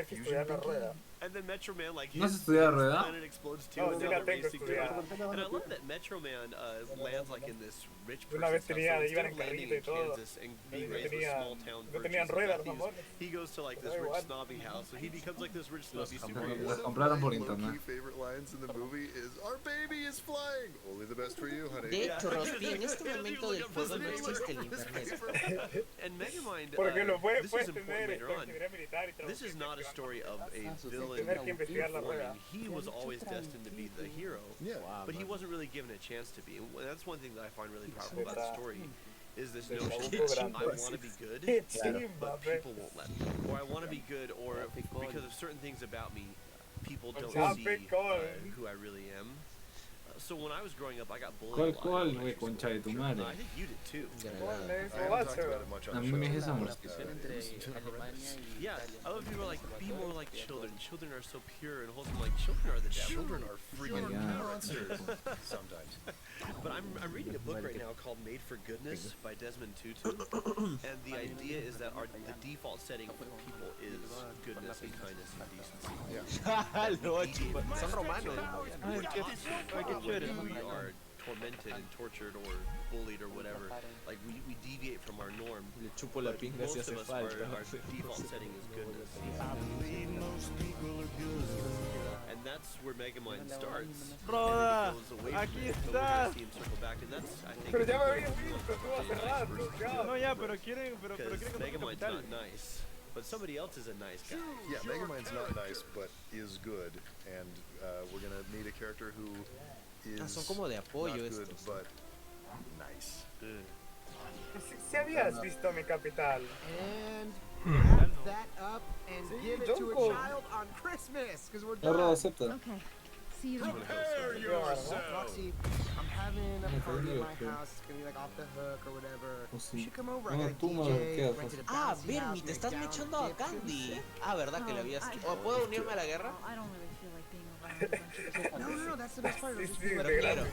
tenés que estudiar la rueda. And then Metro Man, like, ¿No has his estudiado rueda? planet explodes too. No, and sí now la they're tengo racing through it. estudiada. And I love that Metro Man lands like in this rich Una person's vez house. tenía, So iban instead en of landing carrito y in todo. Kansas and No being raised with tenían, small town no tenían virtues ruedas and los values, amores. he goes to like this Da rich igual. snobby house. So he becomes like this rich Los snobby compraron, superhero. los compraron por My internet. low-key favorite lines in the movie is, "Our baby is flying. Only the best for you, honey." De hecho, Rospi, en este momento del juego no existe el internet. And Megamind, Porque lo this puedes is important tener later on. ingeniería militar y This is not a story of a sin villain tener que investigar la rueda. forming. He was always destined to be the hero, Yeah. but he wasn't really given a chance to be. And that's one thing that I find really powerful about the story, is this notion that I want to be good, but people won't let me. Or I want to be good, or because of certain things about me, people don't see who I really am. So when I was growing up, I got bullied a ¿Cuál, lot. güey? Concha de tu madre. I think you did too. I haven't talked about it much on A the mí me es show. esa molestia. Yeah, other people are like, be more like children. Children are so pure and wholesome. Like, children are the devil. Children are freaking Yeah. monsters sometimes. But I'm reading a book right now called Made for Goodness by Desmond Tutu. And the idea is that the default setting for people is goodness and kindness and decency. Son romanos. When we are tormented and tortured or bullied or whatever, like we deviate from our norm. Le chupo la But pinga si most hace of us, falta. our default setting is goodness. And that's where Megamind starts. Roda, And then he goes away aquí from it, but we're está. gonna see him circle back, and that's, I think, Pero ya me habías visto, tú hace rato, ya. No, ya, pero quieren, pero because quieren que Megamind's capital. not nice, but somebody else is a nice guy. Yeah, Megamind's not nice, but is good, and we're gonna meet a character who is Son como de apoyo not good, estos. but nice. Si habías visto mi capital. And wrap that up and give it to a Junko. child on Christmas, because we're La rueda done. acepta. Okay. See you later. Roxy, I'm having a Me party perdió, at my creo. house. It's gonna be like off the hook or whatever. Oh, sí. You should come over. I No, got a tú me DJ, quedas rented a Ah, bouncy Bernie, house, te made estás down mechando a dips. Candy. Ah, ¿verdad que le habías... I- ¿O puedo unirme a la guerra? Well, I don't really feel like being around a bunch of No, that's the best part. Sí, It'll just sí, be de Pero grande. quiero.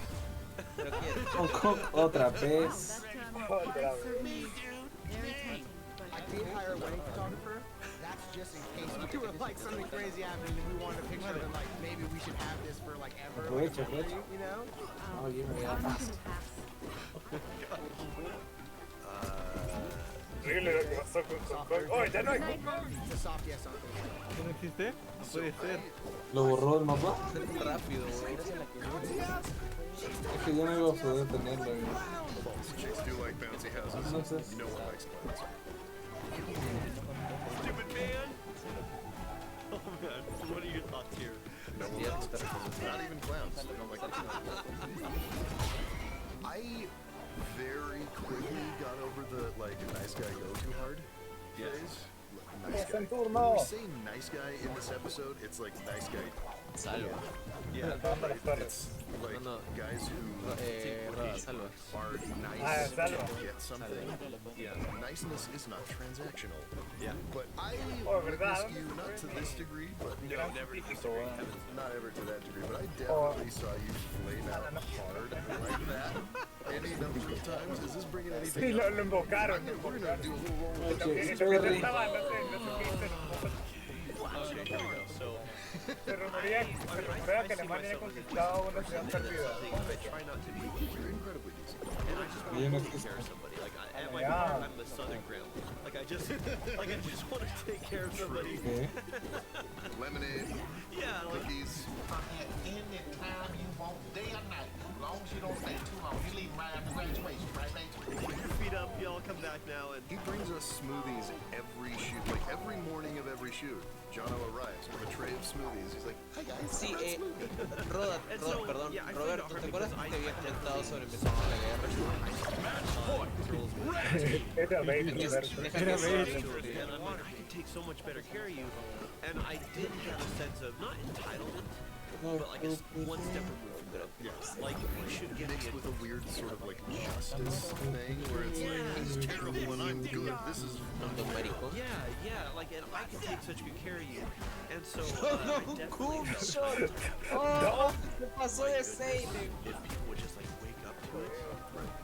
Pero quiero. Con Cock otra vez. That's Otra vez. certainly very tempting, but I did hire a wedding photographer. That's just in case we were like something crazy happened and we wanted a picture of it. Like maybe we should have this for like ever. Like, Aprovecha, aprovecha. you know? Oye, me I'm da gonna pass. Horrible lo que pasó con Coco. Oh, ya no hay Coco. It's a soft yes on this. ¿Que no existe? No puede ser. ¿Lo borró el mapa? Rápido, güey. Es que ya no iba a poder tenerlo. güey. Chicks do like bouncy houses. No sé. No one likes clowns. Stupid man! Oh man, what are your thoughts here? No one likes clowns. Not even clowns. They don't like clowns. I very quickly got over the like nice guy go too hard phase. Nice guy. When we say nice guy in this episode, it's like nice guy. Salva. Yeah, right? It's like No, no. guys who Roda, salva. are Ah, nice Salva. to get something. Yeah, niceness is not transactional. Yeah. But I Oh, witness ¿verdad? you not to this degree, but No, never to this degree. Heavens no. not ever to that degree. But I definitely saw you flame out hard like that any number of times. Is this bringing Sí, anything lo up? invocaron. We're gonna do a little roll. Lo que estaba, no sé qué hice. Okay, here we go. So, Se rumorea que Alemania ha conquistado una ciudad perdida. I try not to be You're incredibly decent. and I just want Bien, to es take que- care of somebody. Like at my Yeah. heart, I'm a Southern grandma. Like I just want to take care of somebody. ¿Qué? Lemonade, Yeah, like cookies. Any time you want, day or night. As long as you don't stay too long. You leave right after graduation, right, babe? put your feet up. Y'all come back now and. He brings us smoothies every shoot, like every morning of every shoot. Jono arrives with a tray of smoothies. He's like, "Hi guys, Sí, I brought smoothie." Roda, And so, perdón, yeah, I find it Roberto, hard ¿te acuerdas because que te I- había comentado sobre empezar con la guerra? Era Bates, Deja Roberto. que sea And I'm like, I could take so much better care of you. And I did have a sense of not entitlement, but like one step removed from that. Yes. Like you should get Mixed me with a weird sort of like justice thing where it's like, he's terrible and I'm good. This is Don Marico. yeah, like, and I can take such good care of you. And so, I Un definitely cool felt shot. Oh, se pasó de Seine. if people would just like wake up to it,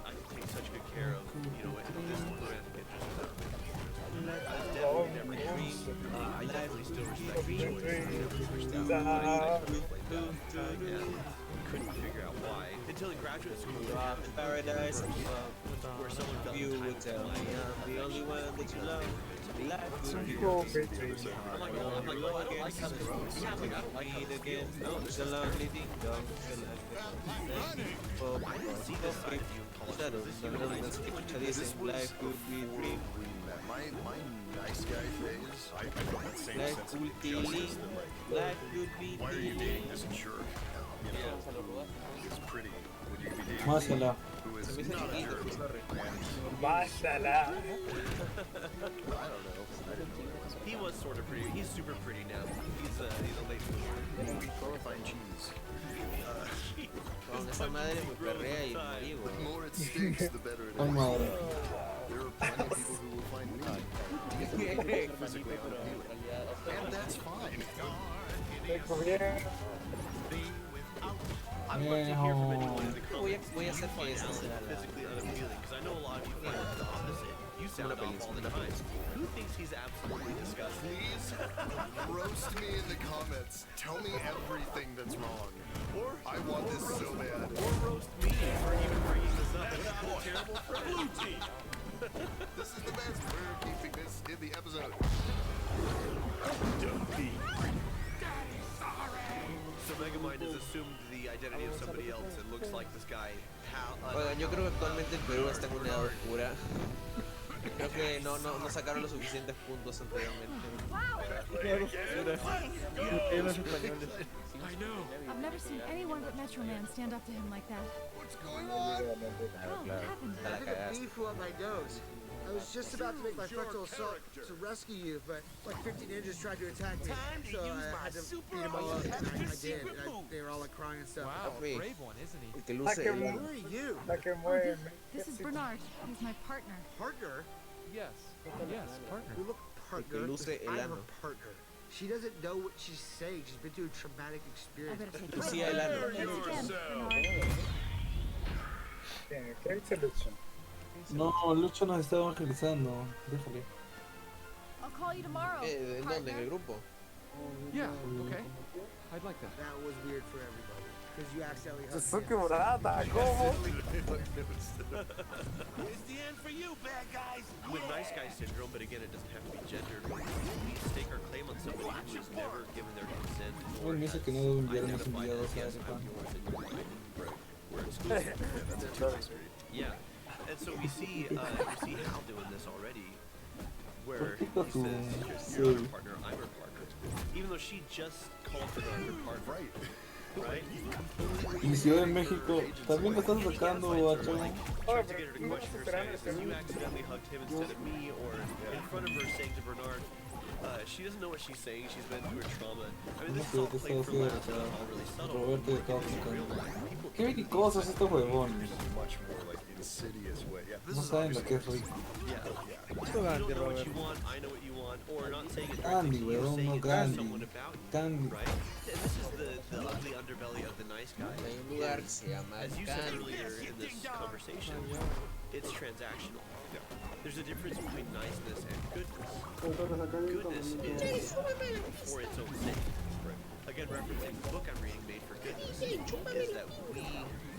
I could take such good care of, you know, this grand interest. I definitely never dreamed. I I definitely still respect the choice. Couldn't figure out why until in graduate school it happened. Paradise Where someone felt you would tell me I'm the only one that you love. Life would be I'm like, no, I don't like how this works. I don't like how this again. feels. No, It's a lonely ding dong. I didn't see this side of you in college. Shadows, This the is little high ones school. que dicen life would be dream. My nice guy phase, I feel that same Life sense of would be injustice that life would be why are you dating this jerk? You know, it's pretty. Would you be dating Másala. who is Se me hizo not a chiquito, jerk? sorry. Bájala. I don't know. I didn't know He was sort of pretty. He's super pretty now. He's a late bloomer. fine cheese. Con esa madre me perrea y me digo. The more it stinks, the better it Con is. madre. There are plenty of people who will find me physically unappealing, and that's fine. Te cogieron. I'd love to hear from anyone in the Voy a comments. hacer Do you fiesta, find será Alan la... physically unappealing? Because I know a lot of you find it the opposite. You sound off all the time. Who thinks he's absolutely disgusting? Please roast me in the comments. Tell me everything that's wrong. Or I want this so bad. Or roast me for even bringing this up. It's a terrible friend. Blue team. This is the best. We're keeping this in the episode. So Megamind has assumed the identity of somebody else and looks like this guy. Oigan, yo creo que actualmente el Perú está en una edad oscura. Creo que no sacaron los suficientes puntos anteriormente. I know. I've never seen anyone but Metro Man stand up to him like that. What's going on? Oh, what happened? Te la cagaste. Beef on my nose. I was just about to make my frontal assault to rescue you, but like 50 ninjas tried to attack me, so I had to beat them all up, and I did. They were all like crying and stuff. Papi, el que luce Ah, qué el ano. Who are you? La que Oh, mueve. this is Bernard. He's my partner. Partner? Yes, partner. You look El que partner. luce el I'm ano. a partner. She doesn't know what she's saying. She's been through a traumatic I experience. better take Lucía el ano. Thanks again, Bernard. ¿Qué dice Lucho? No, Lucho nos está evangelizando. Déjale. I'll call you tomorrow. ¿En dónde? ¿En el grupo? Yeah, okay. I'd like that. That was weird for everybody. Because you accidentally hugged Su me. quebrada, ¿cómo? It's the end for you, bad guys. With nice guy syndrome, but again, it doesn't have to be gendered. We stake our claim on somebody who has never given their consent or Él me dice que no debo enviarme identified enviados as, a yes, Arepa. I'm yours and you're mine. We're exclusive. That's a two-way street. Yeah, and so we see Hal doing this already, where he ¿Por qué says, tú? "You're Sí. her partner, I'm her partner," even though she just called her her partner, Right. right? Y Ciudad de México, también lo estás atacando, guacho. Tries to get her to question her status. You accidentally hugged him instead of me, or in front of her saying to Bernard, she doesn't know what she's saying. She's been through a trauma. I mean, this is all played for laughs and all really subtle. Roberto de In real Cáucaso. life, people Qué belicosos estos huevones. There's a much more like insidious way. Yeah, this No is saben lo obviously que es rico. Yeah. You don't know what you want, I know what you want, or not saying it Gandhi, directly to you, weón, saying no it to Gandhi. someone about you, Gandhi. right? And this is the ugly underbelly of the nice guy. Hay un lugar que se llama As you said Candy. earlier in this conversation, it's transactional. There's a difference between niceness and goodness. Goodness is for its own sake. Again, referencing the book I'm reading, Made for Goodness, is that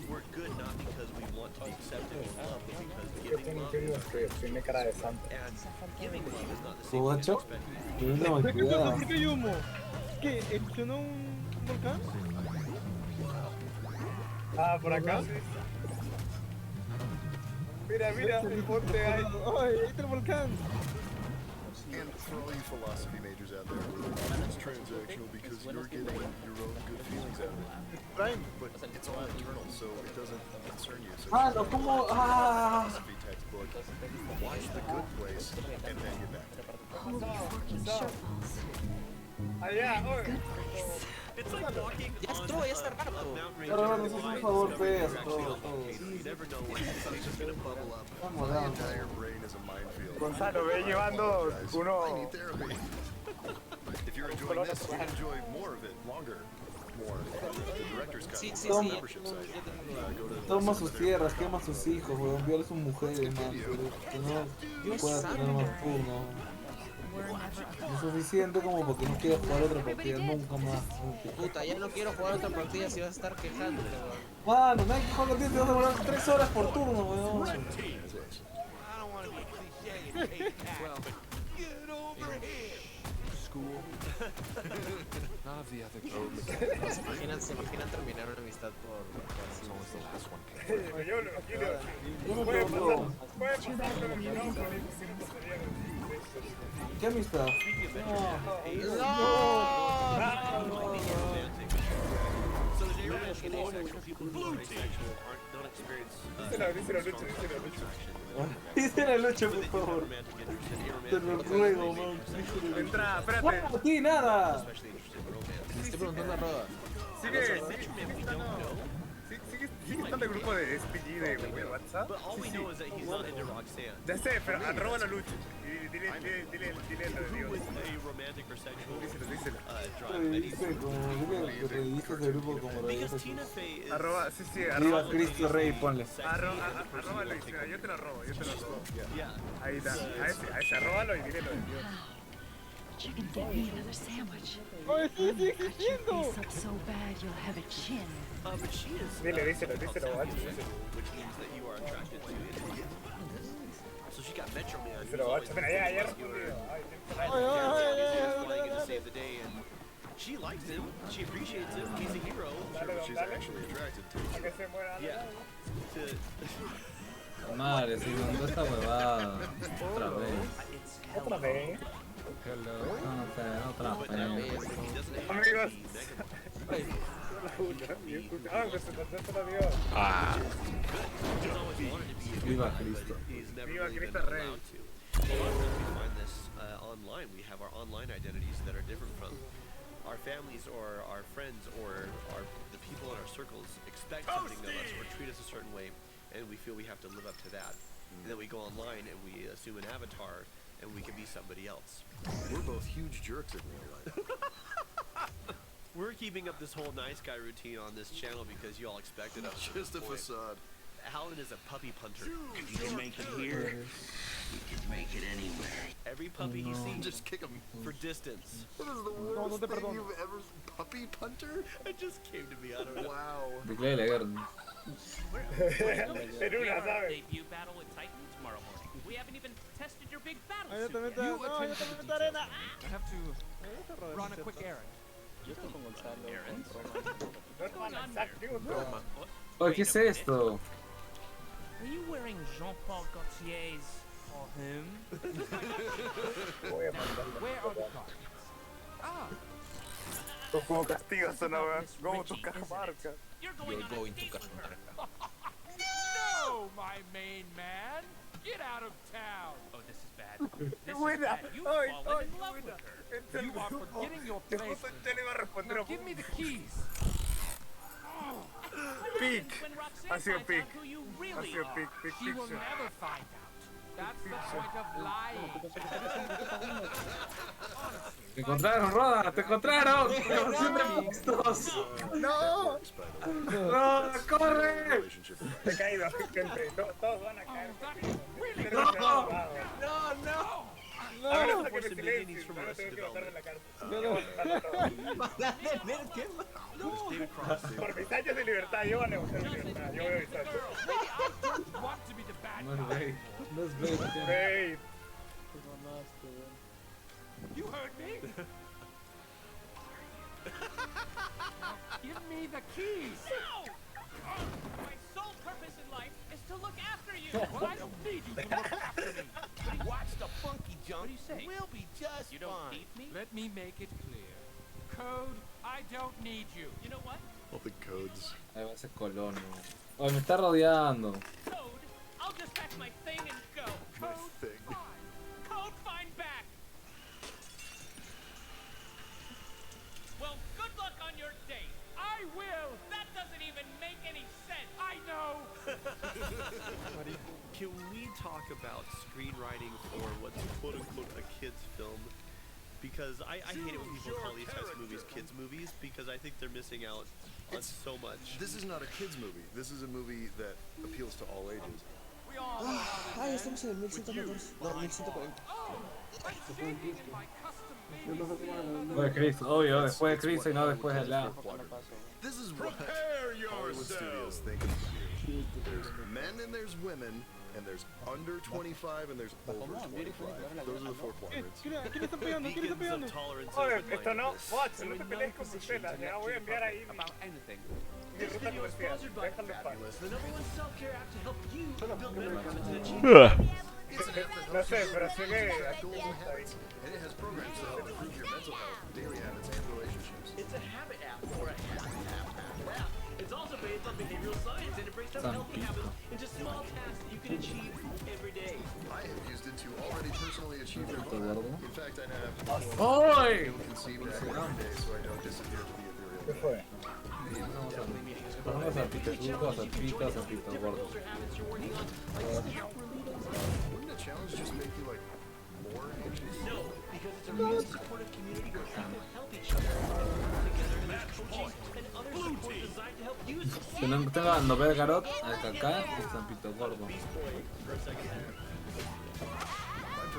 we're good not because we want to be accepted or loved, but because ¿Qué giving love tiene is que tiene cara de santo? and giving love is not the same thing as Guacho, expecting. tienes una malcriada. ¿Por qué hay humo? ¿Qué? ¿Explosionó un volcán? Ah, por acá. Mira, mira, el monte ahí. ¡Ay, ahí está el volcán! And for all you philosophy majors out there, it's transactional because you're getting your own good feelings out of it. Right. But it's all internal, so it doesn't concern you. So Ah, no, ¿cómo? Ah. philosophy textbook, watch The Good Place, and then get back. Holy fucking shitballs. Allá, oye. It's like walking Ya on estuvo, ya está a rato. mountain range Pero and bueno, eso es un divide favor, discovering pues, you're actually todo, on todo. volcano. You never know when something's just gonna bubble up. Vamos, My vamos. entire brain is a minefield. Gonzalo, ve I llevando apologize. I uno. need therapy. If you're enjoying this, you can enjoy more of it, longer. More. The director's cut. Sí, sí, Toma. sí. Membership site. Go to Toma sus tierras, quema a sus hijos, weón, viola a sus mujeres, man, pero que no pueda tener más turno. were never Es suficiente como porque no quiero jugar otra partida nunca más. Puta, ya no quiero jugar otra partida si vas a estar quejándote, weón. Mano, nadie que juega contigo te vas a demorar 3 horas por turno, weón. I don't want to be cliche and hate that, but get over here. School. None of the other kids. Se imaginan terminar una amistad por así. Yo lo quiero. Yo me Puede pregunto, pasar con el micrófono. ¿qué amistad? So there's aromantic and asexual. People who are asexual don't experience Díselo, Lucho, strong díselo, physical Lucho. attraction. Dice la lucha, But por they do have favor. romantic interest and Te lo aromantic ruego, interest. man. Entra, espérate. ¡No, a ti, nada! Especially interested in romance. Le estoy preguntando a Roda. Sigue estando el grupo de SPG de WhatsApp. But all we know is that he's not into Roxanne. Ya sé, pero arróbalo, Lucho. Y dile lo de Dios. With a romantic or sexual Díselo. drive. And he's- Dice como que reviste ese grupo como Because revistas. Tina Fey is Arroba, sí, Viva arroba. Cristo Rey, ponle. Arroba Luis, mira, yo te lo robo. yeah. Ahí está, a ese arróbalo y dile lo de Dios. You can get me another sandwich. ¡Oye, sigue existiendo! Face up so bad you'll have a chin. But she is Díselo, called guacho, sapiosexual, which means that you are attracted to individuals. So she got Metro Man. who's Díselo, always guacho. Mira, ya muscular, respondido. flying in to save the day, and she likes him. She appreciates him. He's a hero. She's actually attracted to. Que se muera. Yeah. To, Madre, si mandó esta huevada. Otra vez. Otra vez. Otra vez. he doesn't have Amigos. to be negative. Pues se lo dio. He's always wanted to be a Viva guy, Cristo. but he's never Viva really been Cristo Rey. allowed to. A lot of times we find this online. We have our online identities that are different from our families or our friends or the people in our circles expect something of us or treat us a certain way, and we feel we have to live up to that. And then we go online and we assume an avatar and we can be somebody else. We're both huge jerks in real life. We're keeping up this whole nice guy routine on this channel because you all expected us. Just a facade. Alan is a puppy punter. You can make it here. You can make it anywhere. Every puppy he sees Just kick him. for distance. That is the worst thing you've ever. Puppy punter? It just came to me. I don't know. Wow. Declare la guerra. En una, ¿sabes? Debut battle with Titan tomorrow morning. We haven't even tested your big battle Ay, yo suit también yet. te... No, yo también te arena. I have to run a quick errand. Errands? What's going on there? Oye, ¿qué es esto? Are you wearing Jean-Paul Gaultier's or him? Voy a mandar. Where are the cards? Ah, Como castigo eso, ¿no? Miss Como Richie, tu Cajamarca. isn't it? You're going You're on going a to date with her. No, my main man! Get out of town! Oh, this is bad. This is Buena. bad. You've Ay, fallen in love buena. with her. You are forgetting your Yo place. le iba a responder Now a give me the keys. Pic. When Roxanne Ha sido finds pic. out who you Ha really sido are. pic She will fiction. never find out. That's the point of lying. Te encontraron, Roda, te encontraron. Como siempre listos. ¡No! Roda, corre. Relationship. Te he caído, gente. Todos van a caer. Really? No, no. Ahora No. sáquenme Some silencio. beginnings from Ahora Arrested tengo que bajar de la Development. cárcel. David Cross. Por mis años de libertad, yo voy a negociar mi libertad. Yo voy a avisar. Maybe I don't want to be the bad No es guy. gay. No es gay. tío. Babe. You heard me? Now give me the keys. No! My sole purpose in life is to look after you. Well, I don't need you to look after me. Watch the funky jump. What do you say? We'll be just You don't fine. need me? Let me make it clear. Code, I don't need you. You know what? All the codes. Ahí va ese colono. Oye, me está rodeando. Code, I'll just pack my thing and go. My Code, thing. Code, find back. Well, good luck on your date. I will. That doesn't even make any sense. I know. Can we talk about screenwriting for what's quote unquote a kids film? Because I hate it when people call these types of movies kids movies because I think they're missing out on so much. This is not a kids movie. This is a movie that appeals to all ages. We all Ay, estamos en el 1114. No, 1140. Después de Chris, obvio, después de Chris y no después de la. This is what Hollywood studios think of community. There's men and there's women, and there's under 25 and there's over 25. Those are the 4 quadrants. ¿Quién le está pegando? ¿Quién le está pegando? Oye, esto no, Watson, no te pelees con Bruselas, ya voy a enviar ahí mi ruta comercial, déjalo en paz. No sé, pero sé que... And it has programs to help improve your mental health, daily habits, and relationships. It's a habit app or a habit app. It's also based on behavioral science and it breaks down healthy habits into small tasks that you can achieve every day. I have used it to already personally achieve their goal. In fact, I have conceived that every day so I don't disappear to the ethereal. ¿Qué fue? Vamos a pito gordo. Wouldn't a challenge just make you like more anxious? No, because it's a real supportive community where people help each other. Together there's coaching and other support designed to help you succeed. Tengo a Nobel Garot, al Kaká y San Pito Gordo. My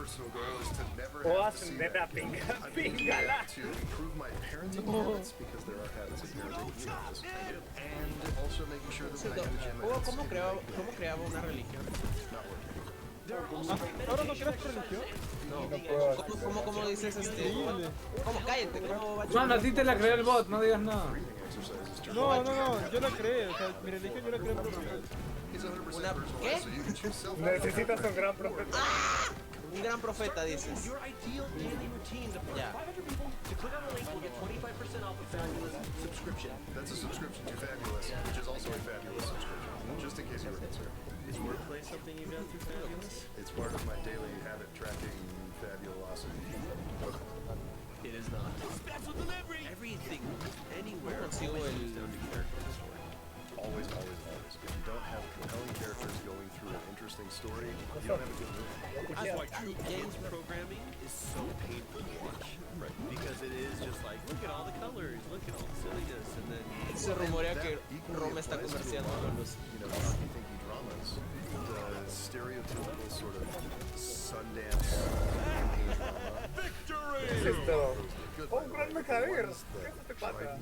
personal goal is to never O have to see ascender that. a I'm able to improve my parenting habits because there are habits of parenting and also making sure that when I have a gym, ¿Cómo creaba una religión? not working. ¿Ahora no creas religión? ¿Cómo dices ¿Cómo? Cállate, ¿cómo va? Mano, a ti te la creó el bot, no digas nada. No, yo la creé, o sea, mi religión yo la creé por religión. ¿Una qué? Necesitas un gran profeta. Un gran profeta, dices. Your ideal daily routine to Yeah. 500 people to click on the link will get 25% off a fabulous subscription. That's a subscription to Fabulous, which is also a fabulous subscription, just in case you were concerned. Is wordplay something you got through Fabulous? It's part of my daily habit tracking fabulosity. It is not. Special delivery! Everything, anywhere, Consigo always el- comes down to character and story. Always, always, always. If you don't have compelling characters going through an interesting story, you don't have a good movie. That's why true games programming is so painful to watch. Right. Because it is just like, look at all the colors, look at all the silliness, and then... Se rumorea que Roma está comerciando con los... You know, thinky dramas, the stereotypical sort of Sundance drama. ¿Qué es esto? Un gran mercader. ¿Qué te pasa?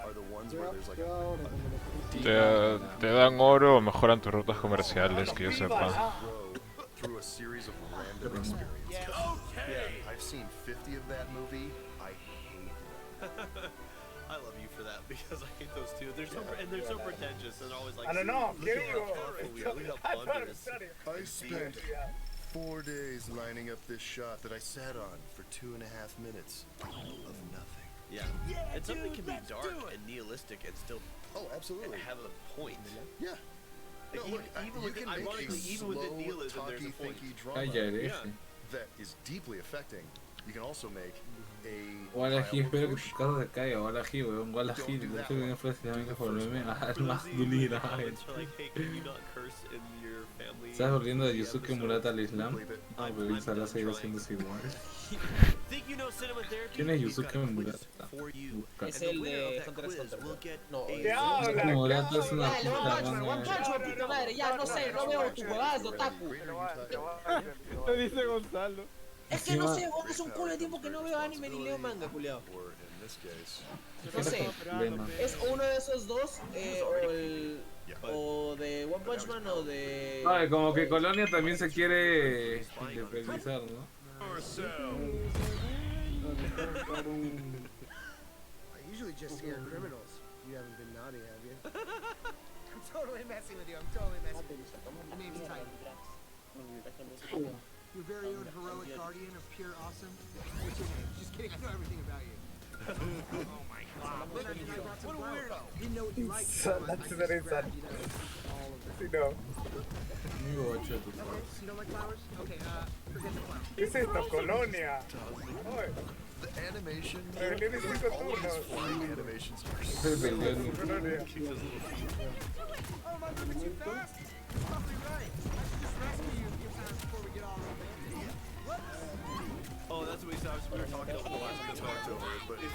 Are the ones where there's like a Te dan oro o mejoran tus rutas comerciales, que yo sepa. through a series of random experiences. Yeah, I've seen 50 of that movie. I hate it. I love you for that because I hate those two. They're so and they're so pretentious and always like. I don't know. Look at how thoughtful we are. Look how fun it is. I spent 4 days lining up this shot that I sat on for 2.5 minutes of nothing. Yeah. And something can be dark and nihilistic and still absolutely have a point. Yeah. No, Like, look, even you with can the, make a ironically, even slow, within nihilism, there's a talky, point. thinky drama that is deeply affecting. You can also make a Wallahi, espero que tu casa se caiga. Wallahi, weón. Wallahi, de hecho viene precisamente por volverme a más dulida. ¿Estás volviendo de Yusuke Murata al Islam? No, pero Isala seguirá siendo igual. ¿Quién es Yusuke Murata? Es el de Hunter x Hunter. No, Yusuke Murata es una Dale, One Punch Man, puta madre, ya no sé, no veo tus huevadas de otaku. Lo dice Gonzalo. Es que no sé, vos es un culo de tiempo que no veo anime ni leo manga, culiao. No sé, es uno de esos dos, o de One Punch Man o de... Ay, como que Colonia también se quiere independizar, ¿no? I usually just scare criminals. You haven't been naughty, have you? I'm totally messing with you. I'm totally messing with you. My name's Titan. Your very own heroic guardian of pure awesome. What's your name? Just kidding. I know everything about you. Oh my god. Look, I brought some flowers. Didn't know what you liked. That's very sad. All of Sí, no. Okay, you don't like flowers? Okay, forget the flowers. ¿Qué es esto? Colonia. Oye. The animation. Tiene 5 turnos. Animations Colonia. Oh, am I moving too fast? You're probably right. I should just rescue you a few times before we get all romantic. Oh, that's what we were talking about the last October. But if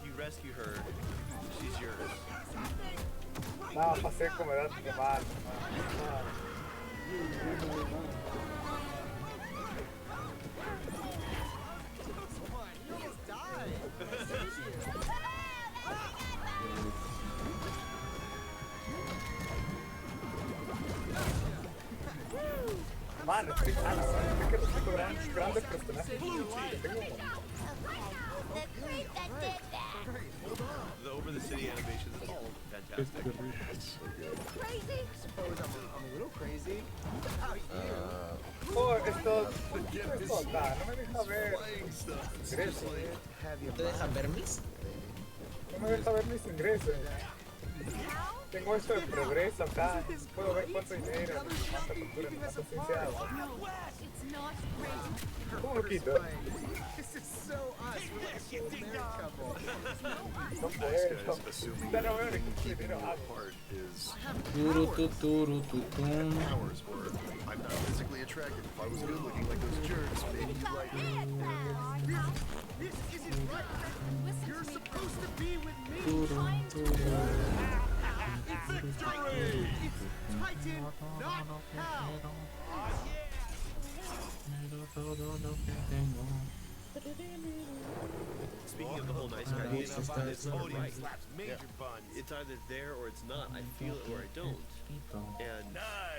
you rescue her, she's yours. No, pasé como edad de mal. no estoy mal, es que repito grandes personajes. The over the city animations is all fantastic. Crazy? I suppose I'm a little crazy. How you? Oh, esto no me deja ver ingresos. ¿Te dejan ver mis? No me deja ver mis ingresos. Tengo esto de progreso acá. Puedo ver cuánto dinero, cuánta cultura, cuánta ciencia hago. ¿Cómo lo quito? This is so us. We're like a full married couple. No puedo. Ya no veo ni qué dinero hago. Powers were, I'm not physically attractive. If I was good looking like those jerks, maybe you'd like me. This isn't right. You're supposed to be with me. Victory! It's Titan, not hell. Speaking of the whole nice guy, it's right. It's either there or it's not. I feel it or I don't. And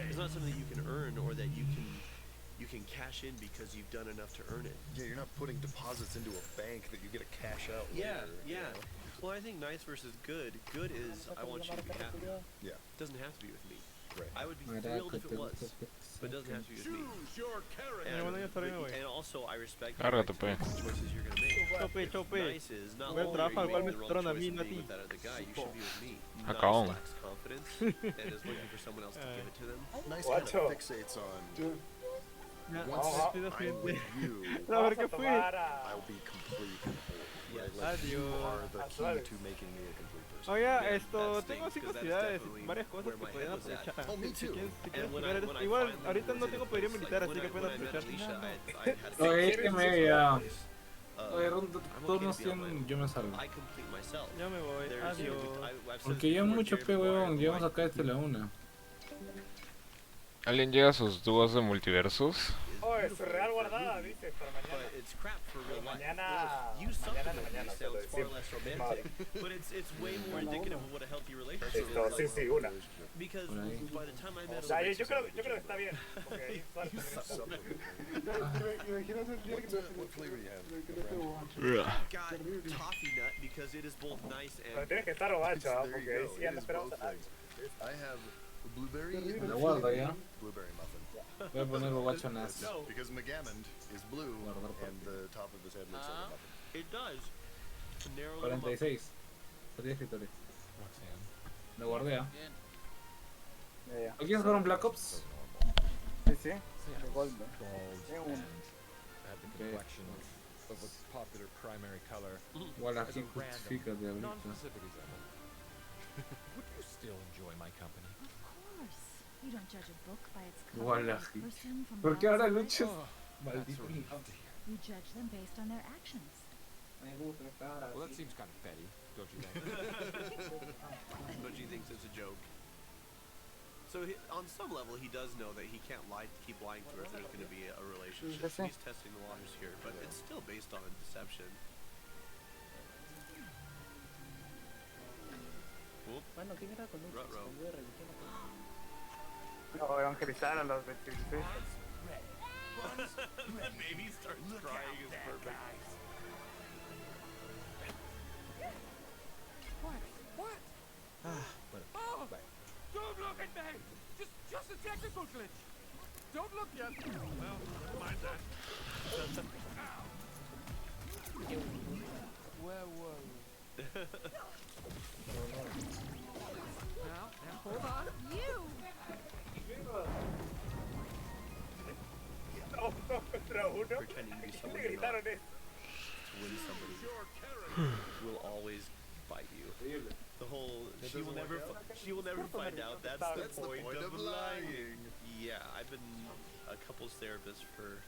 it's not something that you can earn or that you can cash in because you've done enough to earn it. Yeah, you're not putting deposits into a bank that you get to cash out later. Yeah. Well, I think nice versus good. Good is I want you to be happy. Yeah. It doesn't have to be with me. Right. I would be thrilled if it was, but it doesn't have to be with me. And also, I respect the choices you're gonna make. Nice is not only are you making the wrong choice of being with that other guy, you should be with me. Nice lacks confidence and is looking for someone else to give it to them. Nice kind of fixates on. Once I'm with you, I'll be complete and whole. Right? Like you are the key to making me a complete person. Oye, tengo 5 ciudades, varias cosas que podrían aprovechar. Oh, me too. Si quieren ver, igual, ahorita no tengo poderío militar, así que pueden aprovechar. Oye, es que me ya. Oye, turnos tienen, yo me salgo. Ya me voy, adiós. Porque ya mucho pe, weón, llegamos acá desde la 1. ¿Alguien llega a sus dúos de Multiversus? Oh, es real guardada, dice, para mañana. Mañana, se lo decimos. But it's way more indicative of what a healthy relationship is. Esto, sí, una. Because by the time I met yo creo que está bien. Porque ahí What flavor do you have? got toffee nut because it is both nice and. Pero tienes que estar ovacho, porque ahí sí ya no esperamos a nadie. I have blueberry Lo guardo ya. blueberry muffin. Voy a poner guacho nas. Because McGammon is blue and the top of his head looks like a muffin. It does. Narrow little muffin. 46. 3 escritores. Lo guardé ya. ¿O quieres jugar un Black Ops? Sí. Gold. Igual aquí justifica de ahorita. Igual aquí. ¿Por qué ahora luchas? Maldito. You judge them based on their actions. Well, that seems kind of petty, don't you think? But she thinks it's a joke. So on some level, he does know that he can't keep lying to her if there's going to be a relationship. He's testing the waters here, but it's still based on deception. Ruh-roh. No, evangelizar a los 26. The baby starts crying is perfect. What? Oh, don't look at me! Just a technical glitch. Don't look yet. Well, mind that. Where were we? Now, hold on. You! Pretending to be someone you're not. To win somebody will always bite you. The whole she will never find out. That's the point of lying. Yeah, I've been a couples therapist for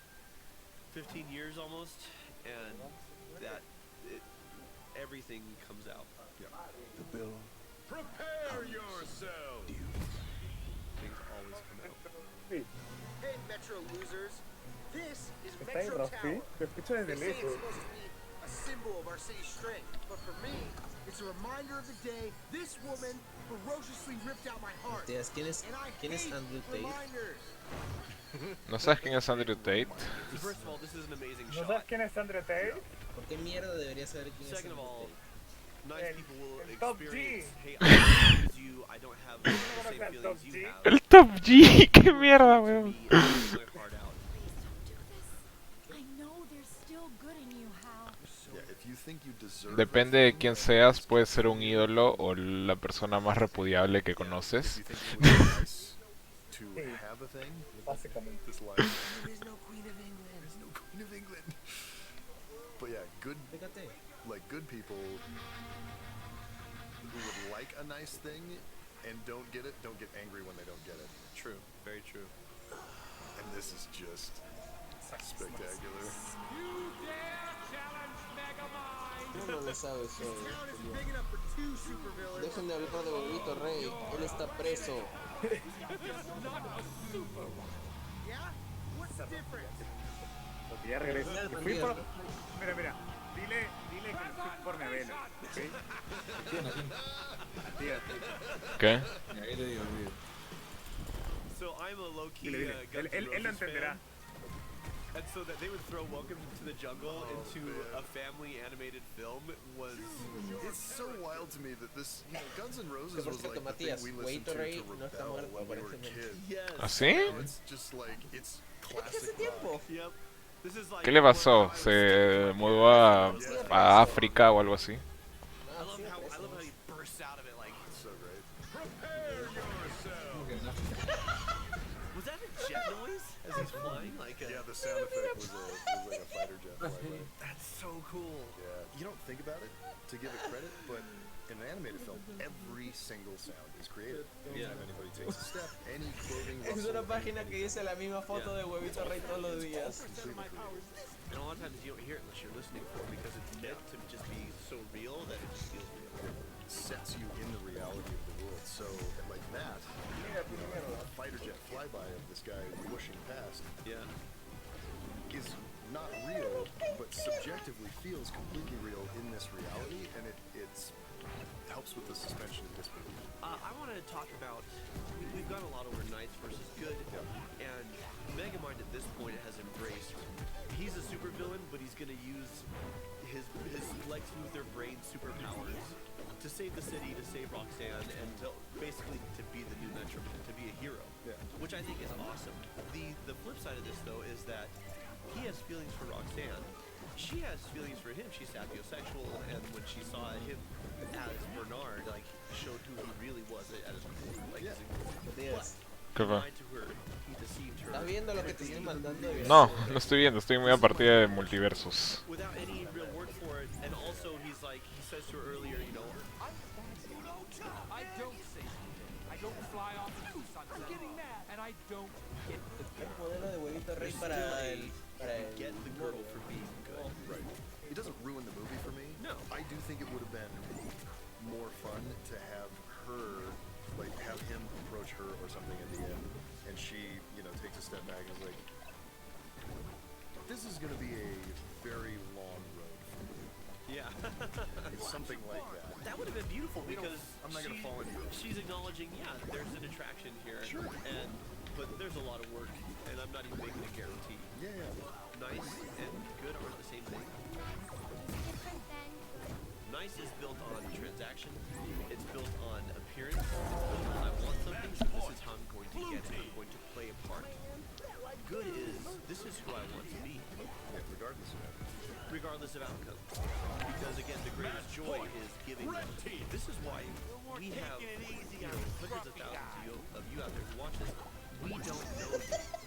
15 years almost, and everything comes out. Yeah. The bill. Prepare yourself. Things always come out. Hey, Metro losers. This is Está Metro bien, Tower. Rafi. Te escucho desde They say it's lejos. supposed to be a symbol of our city's strength, but for me, it's a reminder of the day this woman ferociously ripped out my heart. ¿Quién es And I Andrew hate Tate? reminders. ¿No sabes quién es Andrew Tate? First of all, this is an amazing ¿No shot. sabes quién es Andrew Tate? ¿Por qué mierda debería saber quién es Second of all, nice people will el Top experience, G. hey, I don't use you, I don't have the same feelings you have. El Top G, qué mierda, weón. My heart out. I know there's still good in you, Hal. Yeah, if you think you deserve Depende de quién seas, puedes ser un ídolo o la persona más repudiable que conoces. to have a thing, Básicamente. this life. There's no Queen of England. There's no Queen of England. But yeah, good, like good people who would like a nice thing and don't get it, don't get angry when they don't get it. True, very true. And this is just spectacular. You dare challenge Megamind? No le sabe eso. Big enough for 2 supervillains. Dejen de hablar de Huevito Rey. Él está preso. It's not a super. Yeah? What's the difference? Porque ya regreso. Fui por... Mira. Dile que fui por mi avena. ¿Ok? A ti. ¿Qué? Ahí le digo, olvido. So I'm a low-key Dile. Guns N' Él lo Roses entenderá. fan. And so that they would throw Welcome to the Jungle into a family animated film was... It's so wild to me that this, you know, Guns N' Roses Que por was cierto, like the thing Matías, we listened Huevito to Rey no está rebel muerto, when we were aparentemente. kids. Yes. ¿Ah, sí? Now it's just like, it's classic Hace tiempo. Yep. This is like ¿Qué le pasó? ¿Se mudó a África o algo así? I love how he bursts out of it like... So great. Was that a jet noise as he's flying? Like a... Yeah, the sound effect was like a fighter jet flyby. That's so cool. Yeah, you don't think about it to give it credit, but in an animated film, every single sound is created. Yeah. If anybody takes a step, any clothing Es rustle, una página que dice la misma foto de Huevito Rey todos los días. completely created. And a lot of times you don't hear it unless you're listening for it because it's meant to just be so real that it just feels real. It sets you in the reality of the world. So, like that, you know, a fighter jet flyby of this guy whooshing past Yeah. is not real, but subjectively feels completely real in this reality, and it helps with the suspension of disbelief. I want to talk about, we've got a lot over Knights versus Good, and Megamind at this point has embraced, he's a supervillain, but he's going to use his Lex Luthor brain superpowers to save the city, to save Roxanne, and to basically to be the new Metro, to be a hero, which I think is awesome. The flip side of this, though, is that he has feelings for Roxanne. She has feelings for him. She's sapiosexual, and when she saw him as Bernard, like, showed who he really was at his core. Like, Matías, ¿Qué fue? lied to her, he deceived her. ¿estás viendo lo que te estoy mandando? No, no estoy viendo, estoy muy a partida de Multiversus. Without any real word for it, and also he says to her earlier, you know, I don't say I don't fly off into sunset. I'm getting mad, and I don't get the El modelo de Huevito Rey para el get the girl for being good. Right. It doesn't ruin the movie for me. No. I do think it would have been more fun to have her, like, have him approach her or something at the end, and she, you know, takes a step back and is like, this is going to be a very long road for me. Yeah. Something like that. That would have been beautiful because I'm not going to fall into it. she's acknowledging, yeah, there's an attraction here, but there's a lot of work, and I'm not even making a guarantee. Yeah. Nice and good aren't the same thing. Nice is built on transaction. It's built on appearance. I want something, so this is how I'm going to get it. I'm going to play a part. Good is, this is who I want to be. Yeah, regardless of that. Regardless of outcome. Because again, the greatest joy is giving. This is why we have, you know, hundreds of thousands of you out there who watch this. We don't know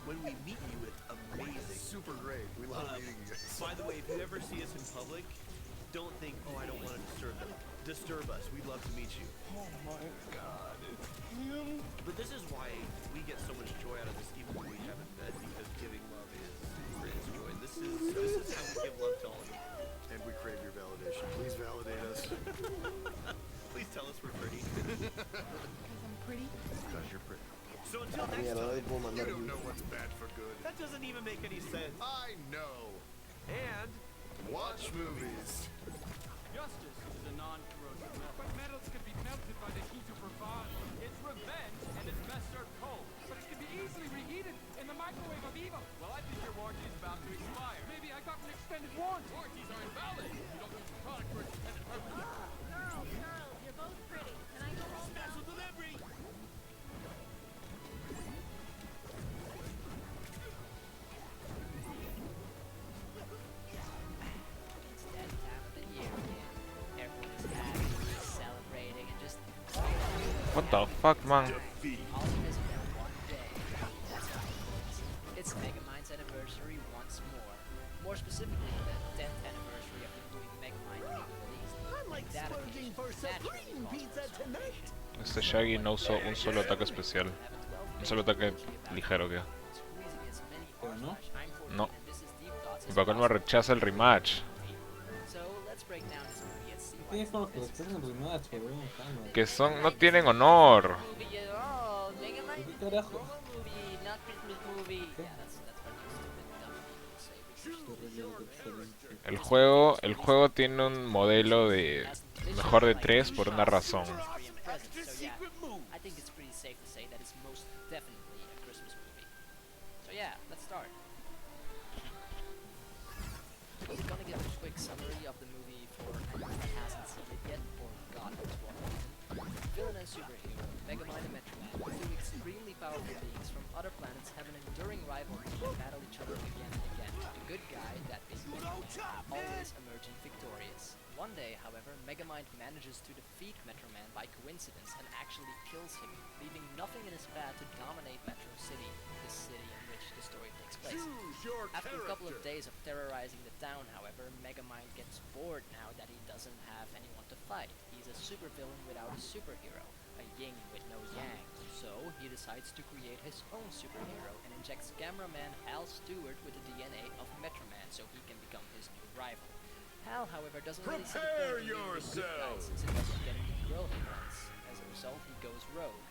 when we meet you, it's amazing. Super great. We love meeting you guys. By the way, if you ever see us in public, don't think, oh, I don't want to disturb them. Disturb us. We'd love to meet you. Oh my god, it's him. But this is why we get so much joy out of this, even when we haven't met, because giving love is the greatest joy. This is how we give love to all of you. And we crave your validation. Please validate us. Please tell us we're pretty. I'm pretty. Because you're pretty. So until next Mierda, time, le puedo You mandar don't views. know what's bad for good. that doesn't even make any sense. I know. And Watch movies. Justice is a non-corrosive metal. But metals can be melted by the heat of revival. It's revenge, and it's best served cold. But it can be easily reheated in the microwave intended warranty. Warranties are invalid. You don't use the product for its intended purpose. Girls, you're both pretty. Can I go home now? Special delivery. It's that time of the year again. Everyone is happy, celebrating, and just What the fuck, man? all of this in one day. That's right, folks. It's Megamind's anniversary once more. More specifically, the 10th anniversary of the movie Megamind being released. I'm like That splurging occasion for naturally supreme calls pizza for a tonight. celebration. Este Shaggy no usó un solo ataque especial. Un solo ataque ligero que. Squeezing as many Pero no. R/I'm14 No. and Mrs. Deep Thoughts Y as para colmo possible. rechaza el rematch. So let's break down this movie and see why ¿Qué it's fue lo the que best después en el rematch, weón? Calma. Que son, no tienen honor. movie at all. Megamind ¿Qué is carajo? normal movie, not Christmas movie. Yeah, that's what you stupid dumb people say. El juego tiene un modelo de mejor de 3 por una razón. So yeah, I think it's pretty safe to say that it's most definitely a Christmas movie. So yeah, let's start. We're gonna give a quick summary of the movie for anyone that hasn't seen it yet or God knows what reason. Villain and superhero, Megamind and Metroman, two extremely powerful beings from other planets have an enduring rivalry and battle each other again and again. The good guy, that being Metroman, always emerging victorious. One day, however, Megamind manages to defeat Metroman by coincidence and actually kills him, leaving nothing in his path to dominate Metro City, the city in which the story takes place. After a couple of days of terrorizing the town, however, Megamind gets bored now that he doesn't have anyone to fight. He's a supervillain without a superhero, a yin with no yang. So he decides to create his own superhero and injects cameraman Al Stewart with the DNA of Metroman so he can become his new rival. Hal, however, doesn't really see the point in being the good guy since it doesn't get him the girl he wants. As a result, he goes rogue.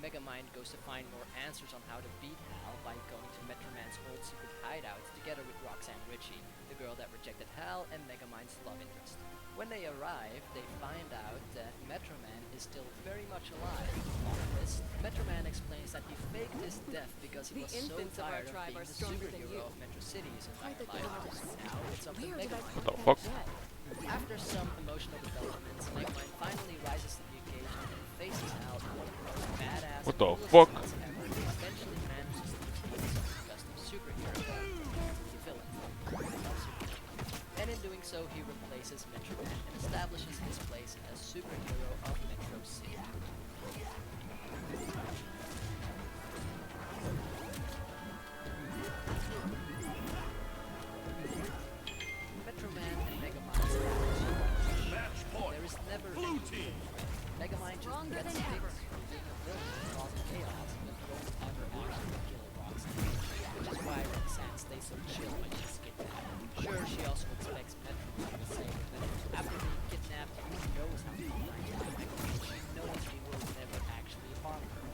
Megamind goes to find more answers on how to beat Hal by going to Metroman's old secret hideout together with Roxanne Ritchie, the girl that rejected Hal and Megamind's love interest. When they arrive, they find out that Metroman is still very much alive. On this, Metroman explains that he faked his death because he was so tired of being the superhero of Metro City's entire life. Now it's up to Megamind. What the fuck? After some emotional developments, Megamind finally rises to the occasion and faces Hal in one of the most badass What the and fuck? coolest scenes ever, and eventually manages to defeat his custom superhero, the villain, not Superman. And in doing so, he replaces Metroman and establishes his place as superhero of Metro City. Metroman and Megamind establish there is never any threat. Megamind just gets fixed from being a villain and causing chaos, but won't ever actually kill Roxanne, which is why Roxanne stays so chill when she's kidnapped. Sure, she also expects Metroman to save her, but after being kidnapped, who knows how to find Megamind? She knows he will never actually harm her.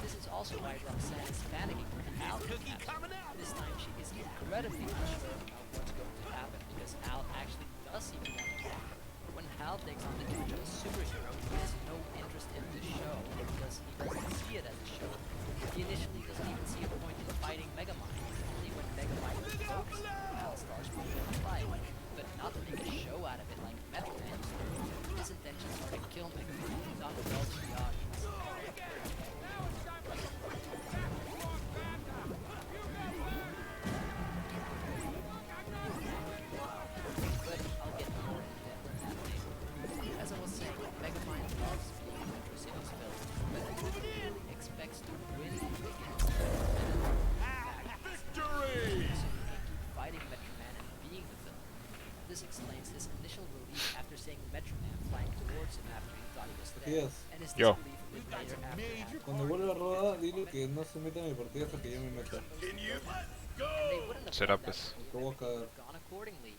This is also why Roxanne is panicking when Hal kidnaps her. This time she is incredibly unsure about what's going to happen because Hal actually does seem to want to harm her. When Hal takes on the image of a superhero, he has no interest in the show because he doesn't see it as a show. He initially doesn't even see a point in fighting Megamind. Only when Megamind provokes him, Hal starts moving on fight, but not to make a show out of it like Metroman. His intentions are to kill Megamind, not indulge the audience. But I'll get more in depth on that later. As I was saying, Megamind loves being Metro City's villain, but he really expects to win against Victory! So he can keep fighting Metroman and being the villain. This explains his initial relief after seeing Metroman flying towards him after he thought he was dead, Yes. and his Yo. disbelief a bit later after that. Cuando vuelva a Roda, dile que no se meta en mi partida hasta que yo me meta. And they wouldn't have Será done that pues. if Te voy a cagar. gone accordingly.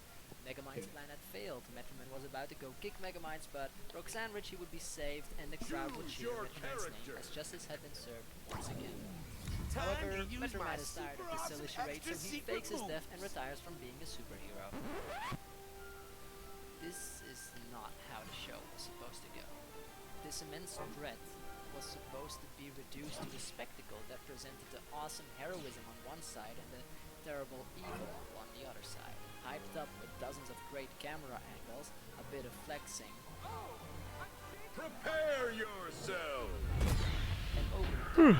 Megamind's plan had failed. Metroman was about to go kick Megamind's butt, Roxanne Ritchie would be saved, and the crowd would cheer Metroman's name as justice had been served once again. However, Metroman is tired of this silly charade, so he fakes his death and retires from being a superhero. This is not how the show was supposed to go. This immense threat was supposed to be reduced to a spectacle that presented the awesome heroism on one side and the terrible evil on the other side. hyped up with dozens of great camera angles, a bit of flexing, Prepare yourself! and over-the-top acting.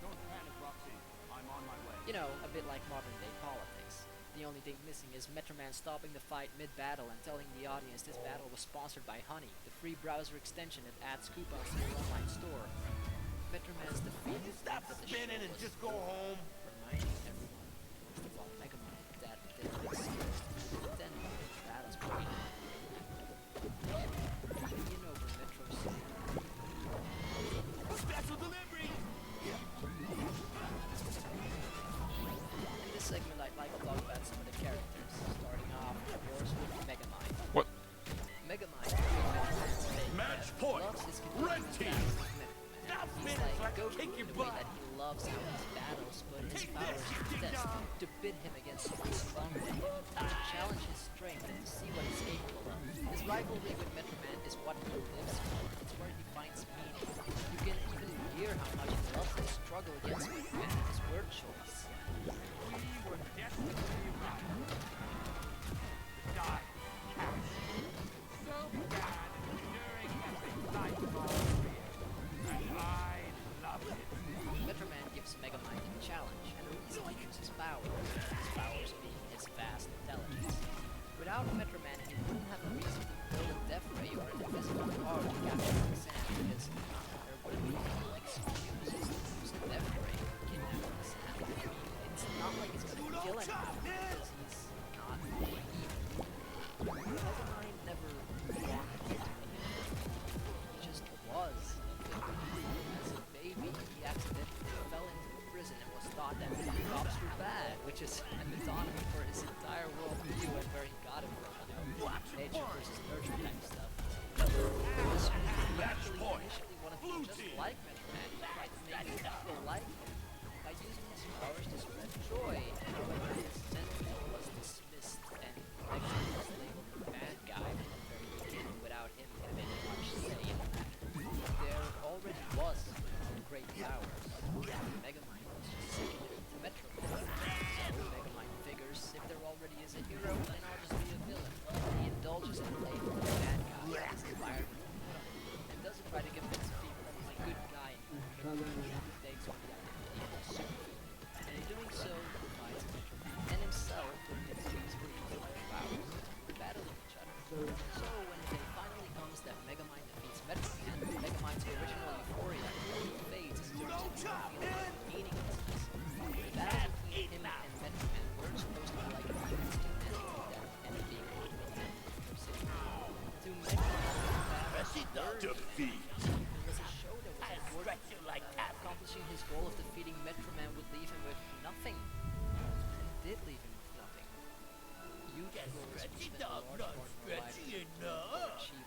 Don't panic, Roxy. I'm on my way. You know, a bit like modern-day politics. The only thing missing is Metro Man stopping the fight mid-battle and telling the audience this battle was sponsored by Honey, the free browser extension that adds coupons to your online store. Metro Man's defeat meant that the show and was just go home. reminding everyone, most of all Mega Man, that there is Nintendo battles between them. You know where Metro City. Special delivery! In this segment, I'd like to talk about some of the characters, starting off, of course, with Mega Man. What? Mega Man, Match point! loves his Red team! Stop spinning so I can kick your butt! That he loves how his battles put his powers to the test, to pit him against someone stronger than him, to challenge his strength and to see what he's capable of. His rivalry with Metro Man is what he lives for. It's where he finds meaning. You can even hear how much he loves the struggle against Metro Man with his word choice. We were destined to be right. Die. So bad and enduring epic life of our career. And I love it. Metro Man gives Mega Man a challenge and a reason to use his powers being his vast intelligence. Without Metro Man, he wouldn't have a reason to build a death ray or an invisible car to capture Roxanne because there wouldn't be any excuses to use the death ray or kidnap Roxanne. I mean, it's not like he's gonna kill anyone because he's not evil. Mega Man never wanted to be evil. He just was evil. As a baby, he accidentally fell into a prison and was taught that cops were bad, which is an autonomy for his entire worldview and where he got it from, you know, nature versus nurture type stuff. He actually initially wanted to be just like Metro Man. He tried to make people like him by using his powers to spread joy. However, his sentiment was dismissed and Mega Man was labeled a bad guy from the very beginning without him having much say in the matter. There already was great powers. Mega Man was just secondary to Metro Man. So Mega Man figures if there already is a hero, then I'll just be a villain. He indulges in play for the bad guy as inspired and doesn't try to convince people that he's a good guy anymore. He takes on the identity of a superhero. And in doing so, he provides Metro Man and himself with his beliefs and their powers, battling each other. So when the day finally comes that Mega Man defeats Metro Man, Mega Man's original euphoria fades and turns into a feeling of meaninglessness. The battle between him and Metro Man were supposed to be like a defense to death and being to Metro Man, Defeat. it was a show that was important. Accomplishing his goal of defeating Metro Man would leave him with nothing. And did leave him with nothing. You goals would spend a large part of your life to achieve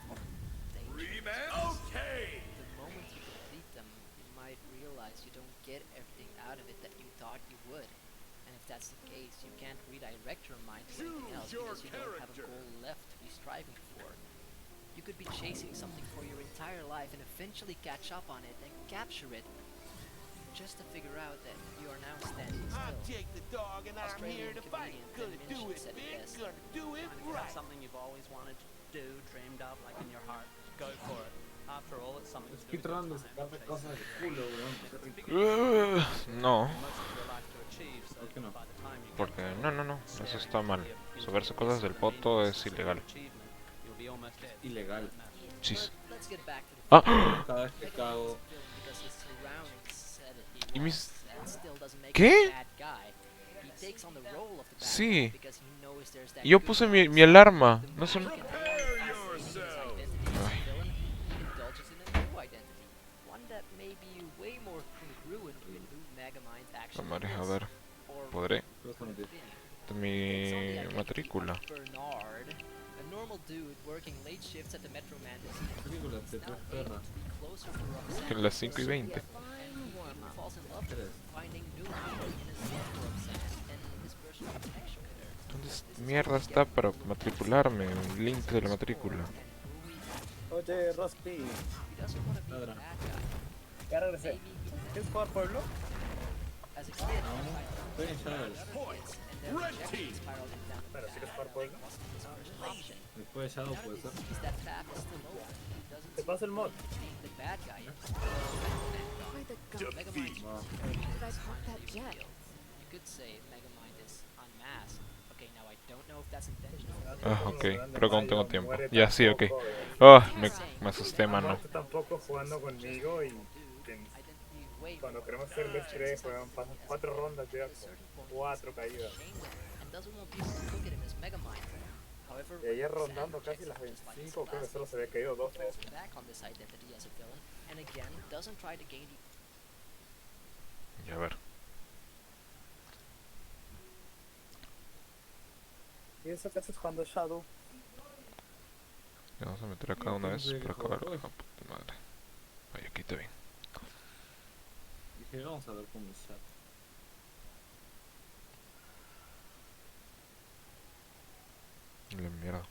dangerous. Okay! The moment you complete them, you might realize you don't get everything out of it that you thought you would. And if that's the case, you can't redirect your mind to anything else because you don't have a goal left to be striving for. You could be chasing something for your entire life and eventually catch up on it and capture it, just to figure out that you are now standing still. I'm Jake the dog and I'm here to fight. Gonna do it, bitch. Gonna do it right. Something you've always wanted to do, dreamed of, like in your heart. Go for it. After all, it's something to do with Speedrun de sacarte cosas del culo, weón. Qué rico. No. most of your life to achieve, so ¿Por qué no? by the time you Porque no, eso está mal. Saberse cosas del poto es ilegal. you'll be almost dead. Ilegal. Chis. Let's get back to the Ah. Cada vez que cago. because his surroundings said he Y was, mis... that still doesn't make ¿Qué? him a bad guy. He takes on the role of the bad Sí. guy because he knows there's that Yo good puse guy mi alarma. The No son... man can his identity as a villain, he indulges in a new identity, one that may be way more congruent with who Megamind actually Madre, a is. ver. Or ¿Podré? could be. De mi Takes on the identity matrícula. of Bernard, a normal dude working late shifts at the Metro Man Películas de tres perras. closer to Roxanne. En las 5:20. And he falls in love with her, finding new meaning in his love for Roxanne and his personal connection with her. ¿Dónde mierda está para matricularme? Un link de la matrícula. Oye, Rospi. He doesn't want to be a Ladra. bad guy. Ya regresé. ¿Quieres jugar Pueblo? As a kid, Estoy en Shadows. and their rejection spiraling down the Pero si path, eres par pueblo. his first option. Después de Shadow puede ser. Is that path is still open. He doesn't Te paso el mod. seem the bad guy is. Where the Megamind's Wow. did I park that finally jet? revealed. You could say Megamind is unmasked. Okay, now I don't know if that's intentional. Ah, ok. Creo que aún tengo tiempo. Ya, sí, ok. Oh, me asusté, mano. Muerto tampoco jugando conmigo y cuando queremos hacer el estrés juegan 4 rondas ya con 4 caídas. And doesn't want people to look at him as Megamind. However, Y ayer rondando casi las 25 creo que solo se había caído 2 falls veces. back on this identity as a villain, and again doesn't try to gain Y a ver. ¿Y eso que haces cuando Shadow? Vamos a meter acá una vez para acabarlo. Ah, puta madre. Ay, aquí está bien. Dije, vamos a ver cómo es chat. La mierda.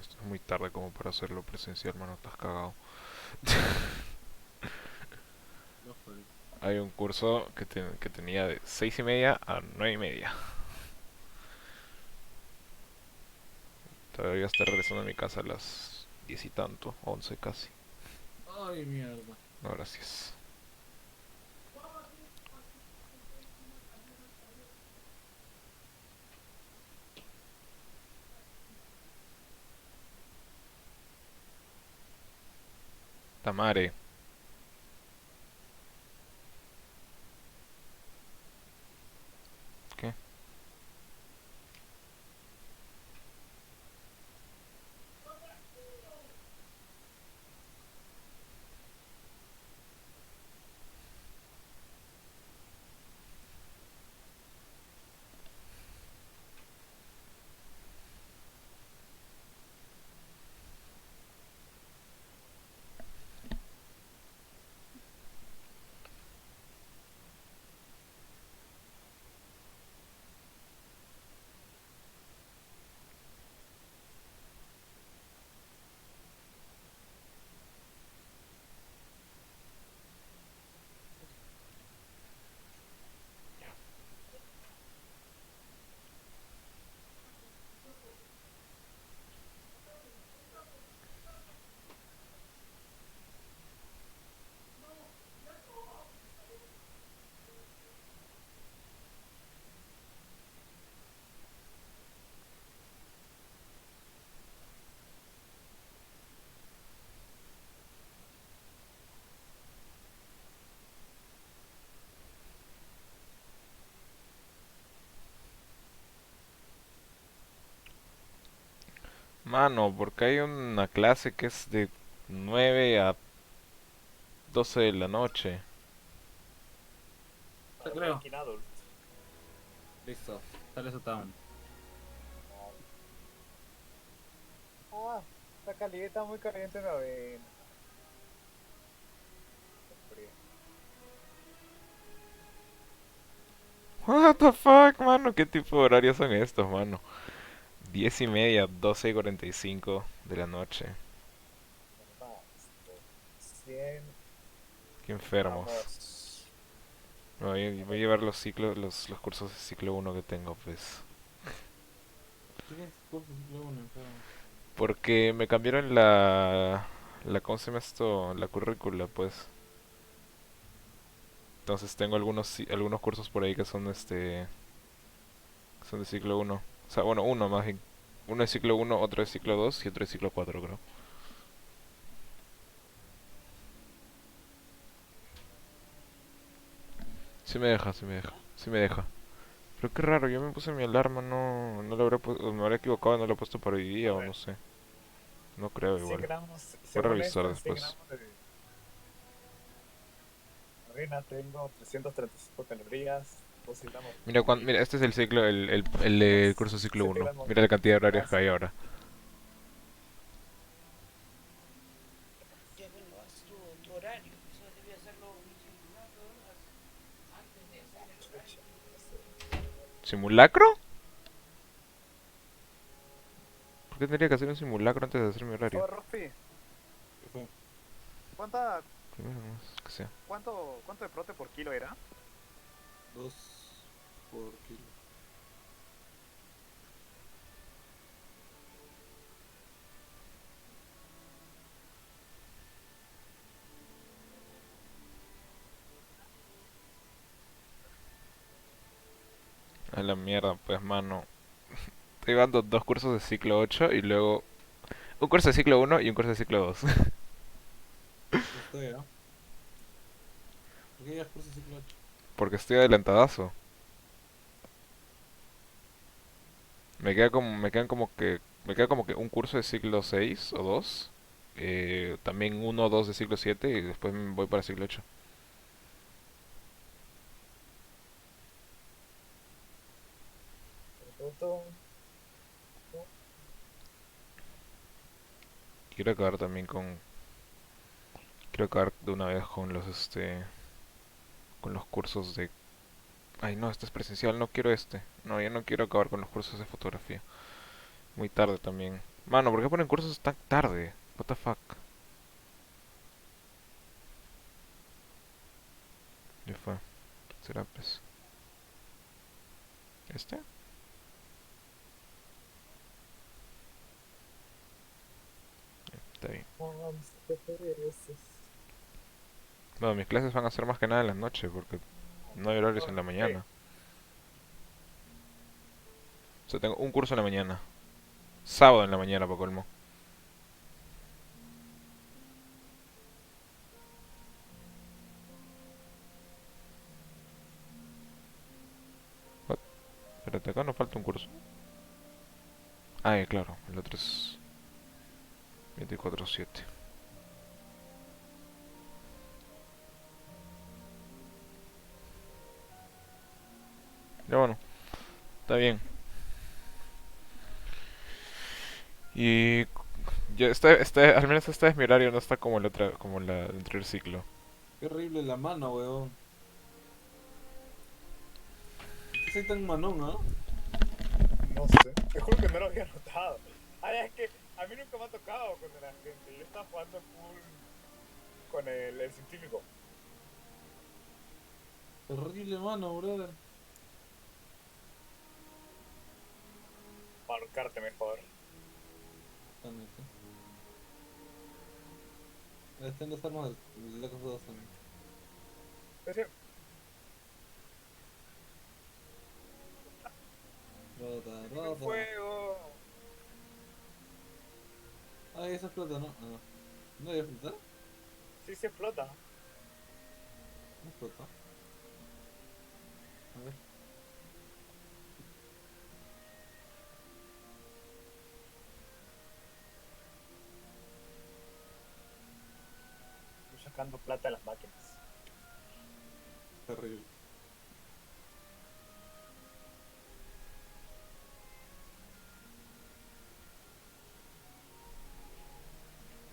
Esto es muy tarde como para hacerlo presencial, mano. Estás cagado. No fue. Hay un curso que tenía de 6:30 a 9:30. Todavía estar regresando a mi casa a las 10 y tanto, 11 casi. Ay, mierda. No, gracias. Tamare. ¿Qué? Mano, porque hay una clase que es de 9 a 12 de la noche. Te creo. Listo. Sale su town. Ah, está caliente, está muy caliente la avena. What the fuck, mano, ¿qué tipo de horarios son estos, mano? 10:30, 12:45 de la noche. 100. Qué enfermos. Voy a llevar los ciclos, los cursos de ciclo 1 que tengo, pues. ¿Qué es curso ciclo 1, enfermo? Porque me cambiaron ¿cómo se llama esto? La currícula, pues. Entonces tengo algunos cursos por ahí que son son de ciclo 1. O sea, bueno, uno más bien. Uno es ciclo 1, otro es ciclo 2 y otro es ciclo 4, creo. Sí me deja, sí me deja, sí me deja. Pero qué raro, yo me puse mi alarma, no lo habré puesto, me habré equivocado, no lo he puesto para hoy día o no sé. No creo 100 igual. gramos, Voy a según revisar esto, 100 después. gramos de avena tengo 335 calorías, 12 gramos. Mira, este es el ciclo, el curso ciclo 1. Mira la cantidad de horarios que hay ahora. Tu horario, eso debía hacerlo un simulacro antes de hacer el horario. ¿Simulacro? qué tendría que hacer un simulacro antes de hacer mi horario? Oh, Rofi, ¿Qué fue? ¿cuánta, Primero nomás, que sea. cuánto de prote por kilo era? 2 por kilo. A la mierda, pues mano. Estoy llevando 2 cursos de ciclo 8 y luego un curso de ciclo 1 y un curso de ciclo 2. Estoy, ¿no? ¿Por qué llevas curso de ciclo 8? Porque estoy adelantadazo. Me queda como que un curso de ciclo 6 o 2. También uno o dos de ciclo 7 y después me voy para ciclo 8. Quiero acabar también con... Quiero acabar de una vez con los con los cursos de... Ay no, este es presencial, no quiero este. No, yo no quiero acabar con los cursos de fotografía. Muy tarde también. Mano, ¿por qué ponen cursos tan tarde? What the fuck. Ya fue. Será pues. ¿Este? Está bien. Bueno, mis clases van a ser más que nada en la noche porque no hay horarios en la mañana. O sea, tengo un curso en la mañana. Sábado en la mañana, para colmo. What? Espérate, acá no falta un curso. Ah, claro, el otro es 24/7. Ya bueno, está bien. Y yo al menos esta es mi horario, no está como el otra, como la del anterior ciclo. Qué horrible la mano, weón. ¿Por qué soy tan manón, ah? No sé, te juro que no lo había notado. Ay, es que a mí nunca me ha tocado con el agente. Yo estaba jugando full con el científico. Horrible mano, brother. Para ahorcarte mejor. Totalmente. Están las armas de Locos 2 también. ¿En Rota, el rota. fuego! Ay, eso explota, ¿no? Ah, no. ¿No debe explotar? Sí, se explota. No explota. A ver. Estoy sacando plata de las máquinas. Terrible.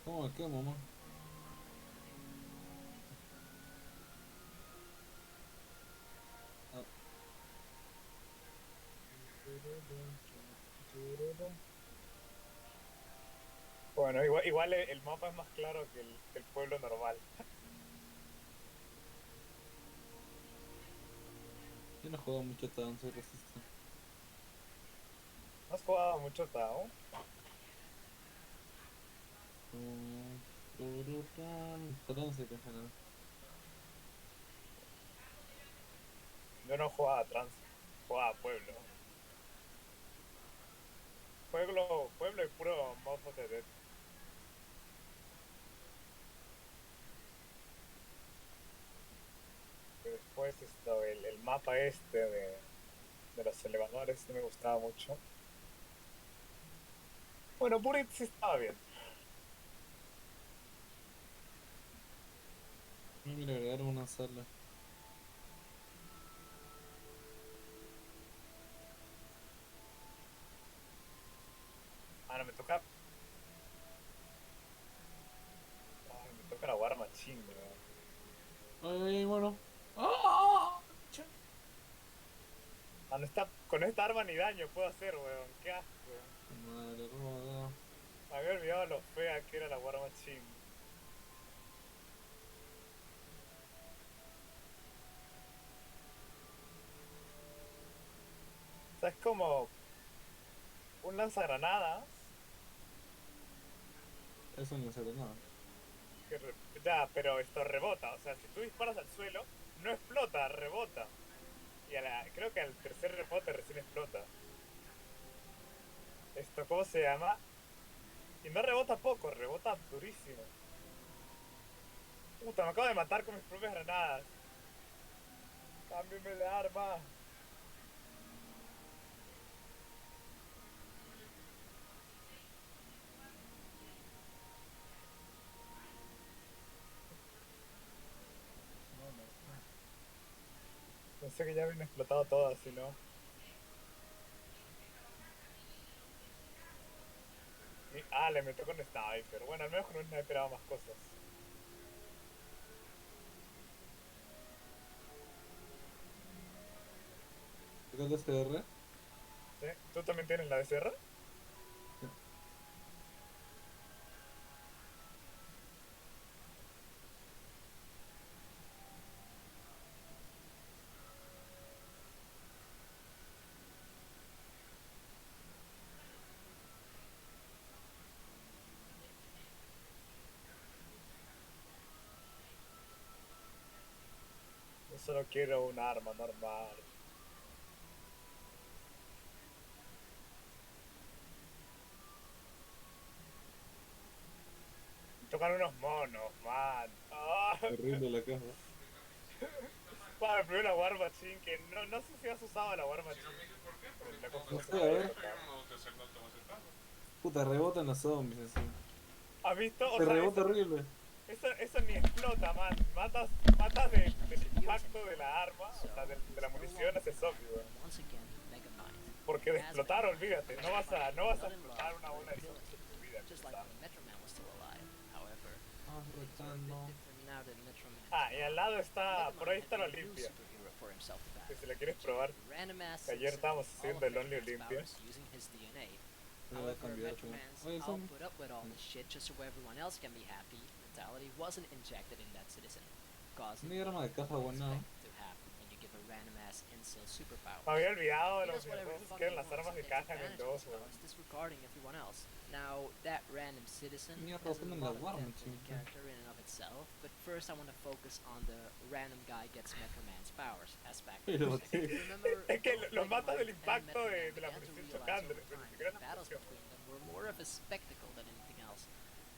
¿Cómo me quemo, man? Ah, Bueno, igual el mapa es más claro que el pueblo normal. yo no juego mucho Town, soy racista. ¿No has jugado mucho Tao? Tránsito en general. Yo no jugaba a Trans, jugaba a Pueblo. Pueblo y puro Mouse of the Dead. Y después el mapa este de los elevadores no me gustaba mucho. Bueno, Burit sí estaba bien. Mira, agregaron una sala. Ah, no, me toca. Ay, me toca la War Machine, Ay, bueno. ¡Ah! Ah, Con esta arma ni daño puedo hacer, weón. Qué asco, weón. Madre roda. Me había olvidado lo fea que era la War Machine. O sea, es como un lanzagranadas. Eso no se ve nada. Ya, pero esto rebota. O sea, si tú disparas al suelo, no explota, rebota. Y creo que al tercer rebote recién explota. Esto, ¿cómo se llama? Y no rebota poco, rebota durísimo. Puta, me acabo de matar con mis propias granadas. Cámbiame de arma. Pensé que ya habían explotado todas, si no. Le meto con sniper. Bueno, al menos con un sniper hago más cosas. ¿Qué es el SR? ¿Sí? ¿Tú también tienes la DCR? Yo solo quiero un arma normal. Tocan unos monos, man. Horrible la caja. Para primero la War Machine, que no sé si has usado la War Machine. No sé, a ver. Puta, rebotan los zombies así. ¿Has visto? Te rebota horrible. Eso ni explota, man. Matas del impacto de la arma, o sea, de la munición ese zombie, weón. Porque de explotar, olvídate. No vas a explotar una bola de zombies en tu vida. Y al lado está, por ahí está la Olimpia. Que si la quieres probar. Que ayer estábamos haciendo el Only Olympia. However, Metro Man's I'll put up with all this shit just so everyone else can be happy mentality wasn't injected in that citizen, causing Ni arma de caja buena. to happen when you give a random ass incel superpower. Me había olvidado de los videojuegos que eran las armas de caja en el 2, disregarding everyone else. Now, that random citizen has a lot of depth in the character in and of itself, but first I want to focus on the random guy gets Metro Man's powers aspect. Es que lo matas del impacto de la munición chocando. Battles between them were more of a spectacle than anything else,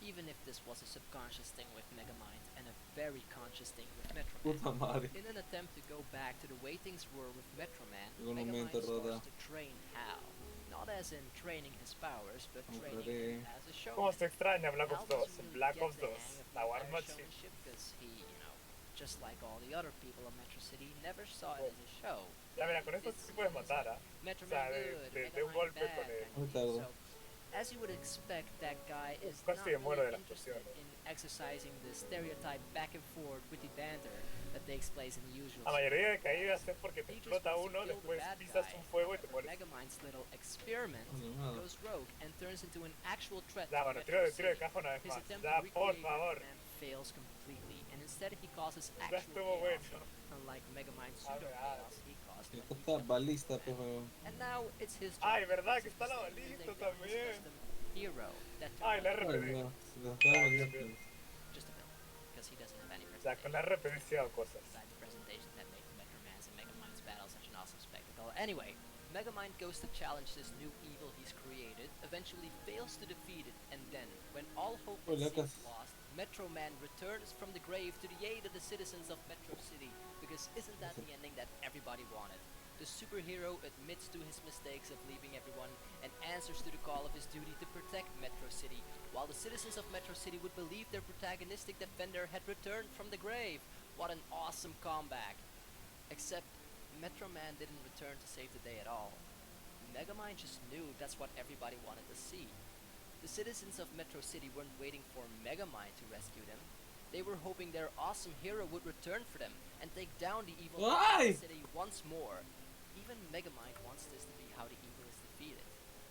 even if this was a subconscious thing with Megamind and a very conscious thing with Metro Man. In an attempt to go back to the way things were with Metro Man, Megamind starts to train Hal. Not as in training his powers, but training him as a showman. ¿Cómo se extraña Black Ops 2? Black Ops 2, la War Machine. Because he, just like all the other people of Metro City, never saw it as a show. Ya mira, con esto sí puedes matar, ¿ah? Metro O sea, Man de un golpe con el... So, as you would expect, that guy is not Casi me muero de really la interested explosión. in exercising the stereotype back and forth witty banter that takes place in the usual. La mayoría de caídas es porque te explota uno, después pisas un fuego y te mueres. Megamind's little experiment goes rogue and turns into an actual threat. Ya, bueno, tiro de caja una vez His más. attempt Ya, to por recreate favor. Megaman fails completely, and instead he causes Ya actual estuvo chaos. bueno. Unlike Megamind's pseudo chaos, he caused Esto está balista, pero... and now it's his job. Ay, verdad que está la balista también. Hero that Ay, la RPD. just a bit, because he doesn't have any O sea, con la RPD sí hago cosas. besides the presentation that made Metro Man's and Megamind's battle such an awesome spectacle. Anyway, Megamind goes to challenge this new evil he's created, eventually fails to defeat it, and then, when all hope seems lost, Metro Man returns from the grave to the aid of the citizens of Metro City, because isn't that the ending that everybody wanted? The superhero admits to his mistakes of leaving everyone and answers to the call of his duty to protect Metro City, while the citizens of Metro City would believe their protagonistic defender had returned from the grave. What an awesome comeback! Except, Metro Man didn't return to save the day at all. Megamind just knew that's what everybody wanted to see. The citizens of Metro City weren't waiting for Megamind to rescue them. They were hoping their awesome hero would return for them and take down the evil city once more. Even Megamind wants this to be how the evil is defeated.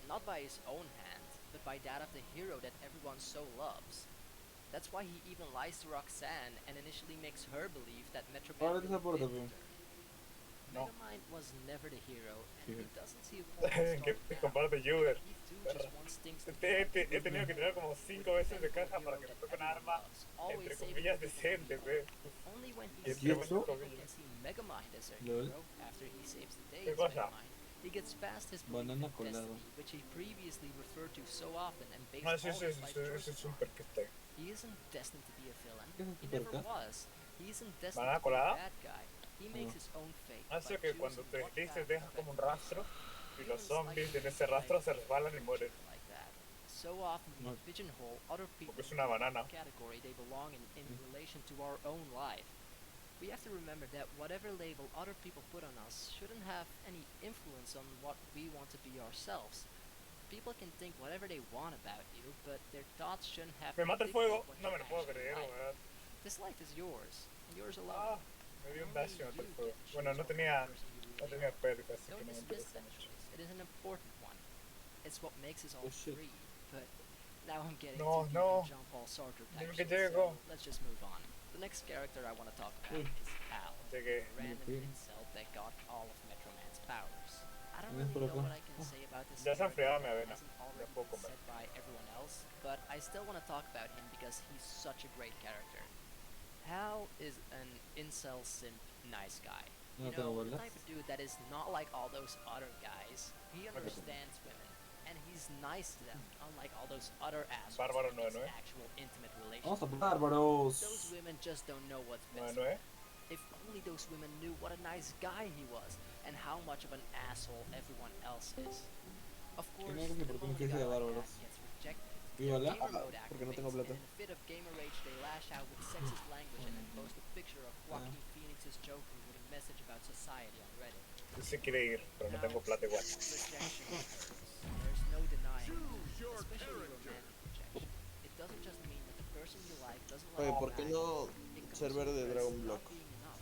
Not by his own hand, but by that of the hero that everyone so loves. That's why he even lies to Roxanne and initially makes her believe that Metro Man really did return. Megamind was never the hero, and he doesn't see a point in Que te comparte Juger. He too just wants things to He tenido que tirar como 5 veces de caja para que me toque un arma, entre comillas, decente, ve. Only when he Y sees entre people comillas. can see Megamind as their Lol. hero after he saves the day ¿Qué as cosa? Megamind, he gets past his belief Banana in colado. destiny, which he previously referred to so often and based Ah, all sí, his life ese choices es on. súper que está. He isn't destined to be a villain. ¿Qué es He super never K? was. He isn't destined ¿Banana to be a colada? bad guy. He makes his own fate. Hace by que cuando choosing te what deslices path dejas to como un tread. rastro y los Villains zombies like en ese rastro se like resbalan y mueren. like that. So often we pigeonhole other people Porque es una banana. category they belong in relation to our own life. We have to remember that whatever label other people put on us shouldn't have any influence on what we want to be ourselves. People can think whatever they want about you, but their thoughts shouldn't have Me mata el to fuego. dictate what No you me lo puedo actually creer, like. weón. This life is yours, and yours Ah, alone. me dio un Only dash y me you mató el fuego. get to Bueno, choose no what tenía kind of person you really are. perca, así que Don't no me dismiss interesa that mucho. choice. It is an important one. It's what makes us all Oh, shit. free. But now I'm getting No, too deep no. in Jean-Paul Sartre type Dime que shit, llego. so let's just move on. The next character I want to talk about is Hal, Llegué. a random Okay. incel that got all of Metro Man's powers. I don't Ven really por know acá. what I can say about this Ya se ha character enfriado mi that avena. hasn't Ya already puedo been comer. said by everyone else, but I still want to talk about him because he's such a great character. Hal is an incel simp nice guy. No You tengo know, the bolas. type of dude that is not like all those other guys. He understands women, and he's nice to them, unlike all those other assholes Bárbaro who makes 9-9. actual intimate Vamos a relationships. bárbaros. Those women just don't know what's best. 9-9. If only those women knew what a nice guy he was, and how much of an asshole everyone else is. Of course, no sé the por qué no moment a quise guy like bárbaros. that gets rejected, Vívala. gamer mode Porque no tengo activates, plata. and in a fit of gamer rage they lash out with sexist language and then post a picture of Joaquin Phoenix's Joker with a message about society on Reddit. Yo sí quiere ir, pero no tengo plata igual. Rejection hurts. There's no denying it, especially romantic rejection. It doesn't just mean that the person you like doesn't like Oye, you ¿por qué back. no It comes server de with Dragon not Block? being enough,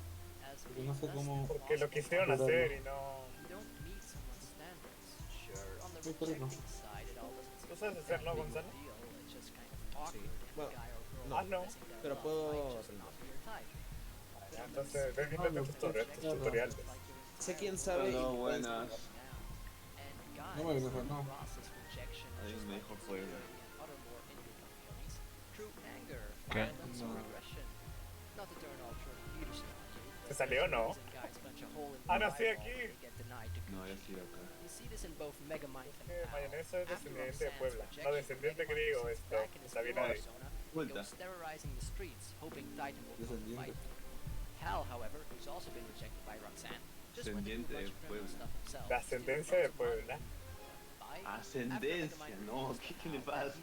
as Porque no sé less cómo. than Porque lo possible. quisieron hacer y no. You don't meet someone's standards. Sure, on the Sí, por eso. rejecting side, it all doesn't ¿Tú seem sabes like hacer, that no, big of a Gonzalo? deal. It's just kind of awkward, and Bueno, the guy or girl no. Ah, no. messing their Pero love puedo might just aprender. not be your type. But on the Entonces, ven receiving viendo end tus of tutoriales. rejection, tutoriales. it's like your Sé quién entire sabe. world y is puedes- down. And guys, No me lo mejor, no. process rejection Alguien just me like dijo Puebla. insecurity and other more individual feelings through anger, ¿Qué? violence, or No. aggression. Not to turn all Jordan Peterson on you, ¿Se but salió o there's a no? reason guys punch a hole in Ah, the no, sí, eyeball aquí. when they get denied to No, ya Gucci. sí acá. You see this in both Megamind and Que Hal. mayonesa es After descendiente de Roxanne's Puebla. rejection, No, descendiente que Megamind digo, sits esto. back in his Está bien pure ahí. persona and Vuelta. goes terrorizing the streets, hoping Titan will come and Descendiente. fight him. Hal, however, who's also been rejected by Roxanne, just went through a Descendiente bunch de of criminal Puebla. stuff himself. La ascendencia de Puebla. Ascendencia, no, ¿qué le pasa?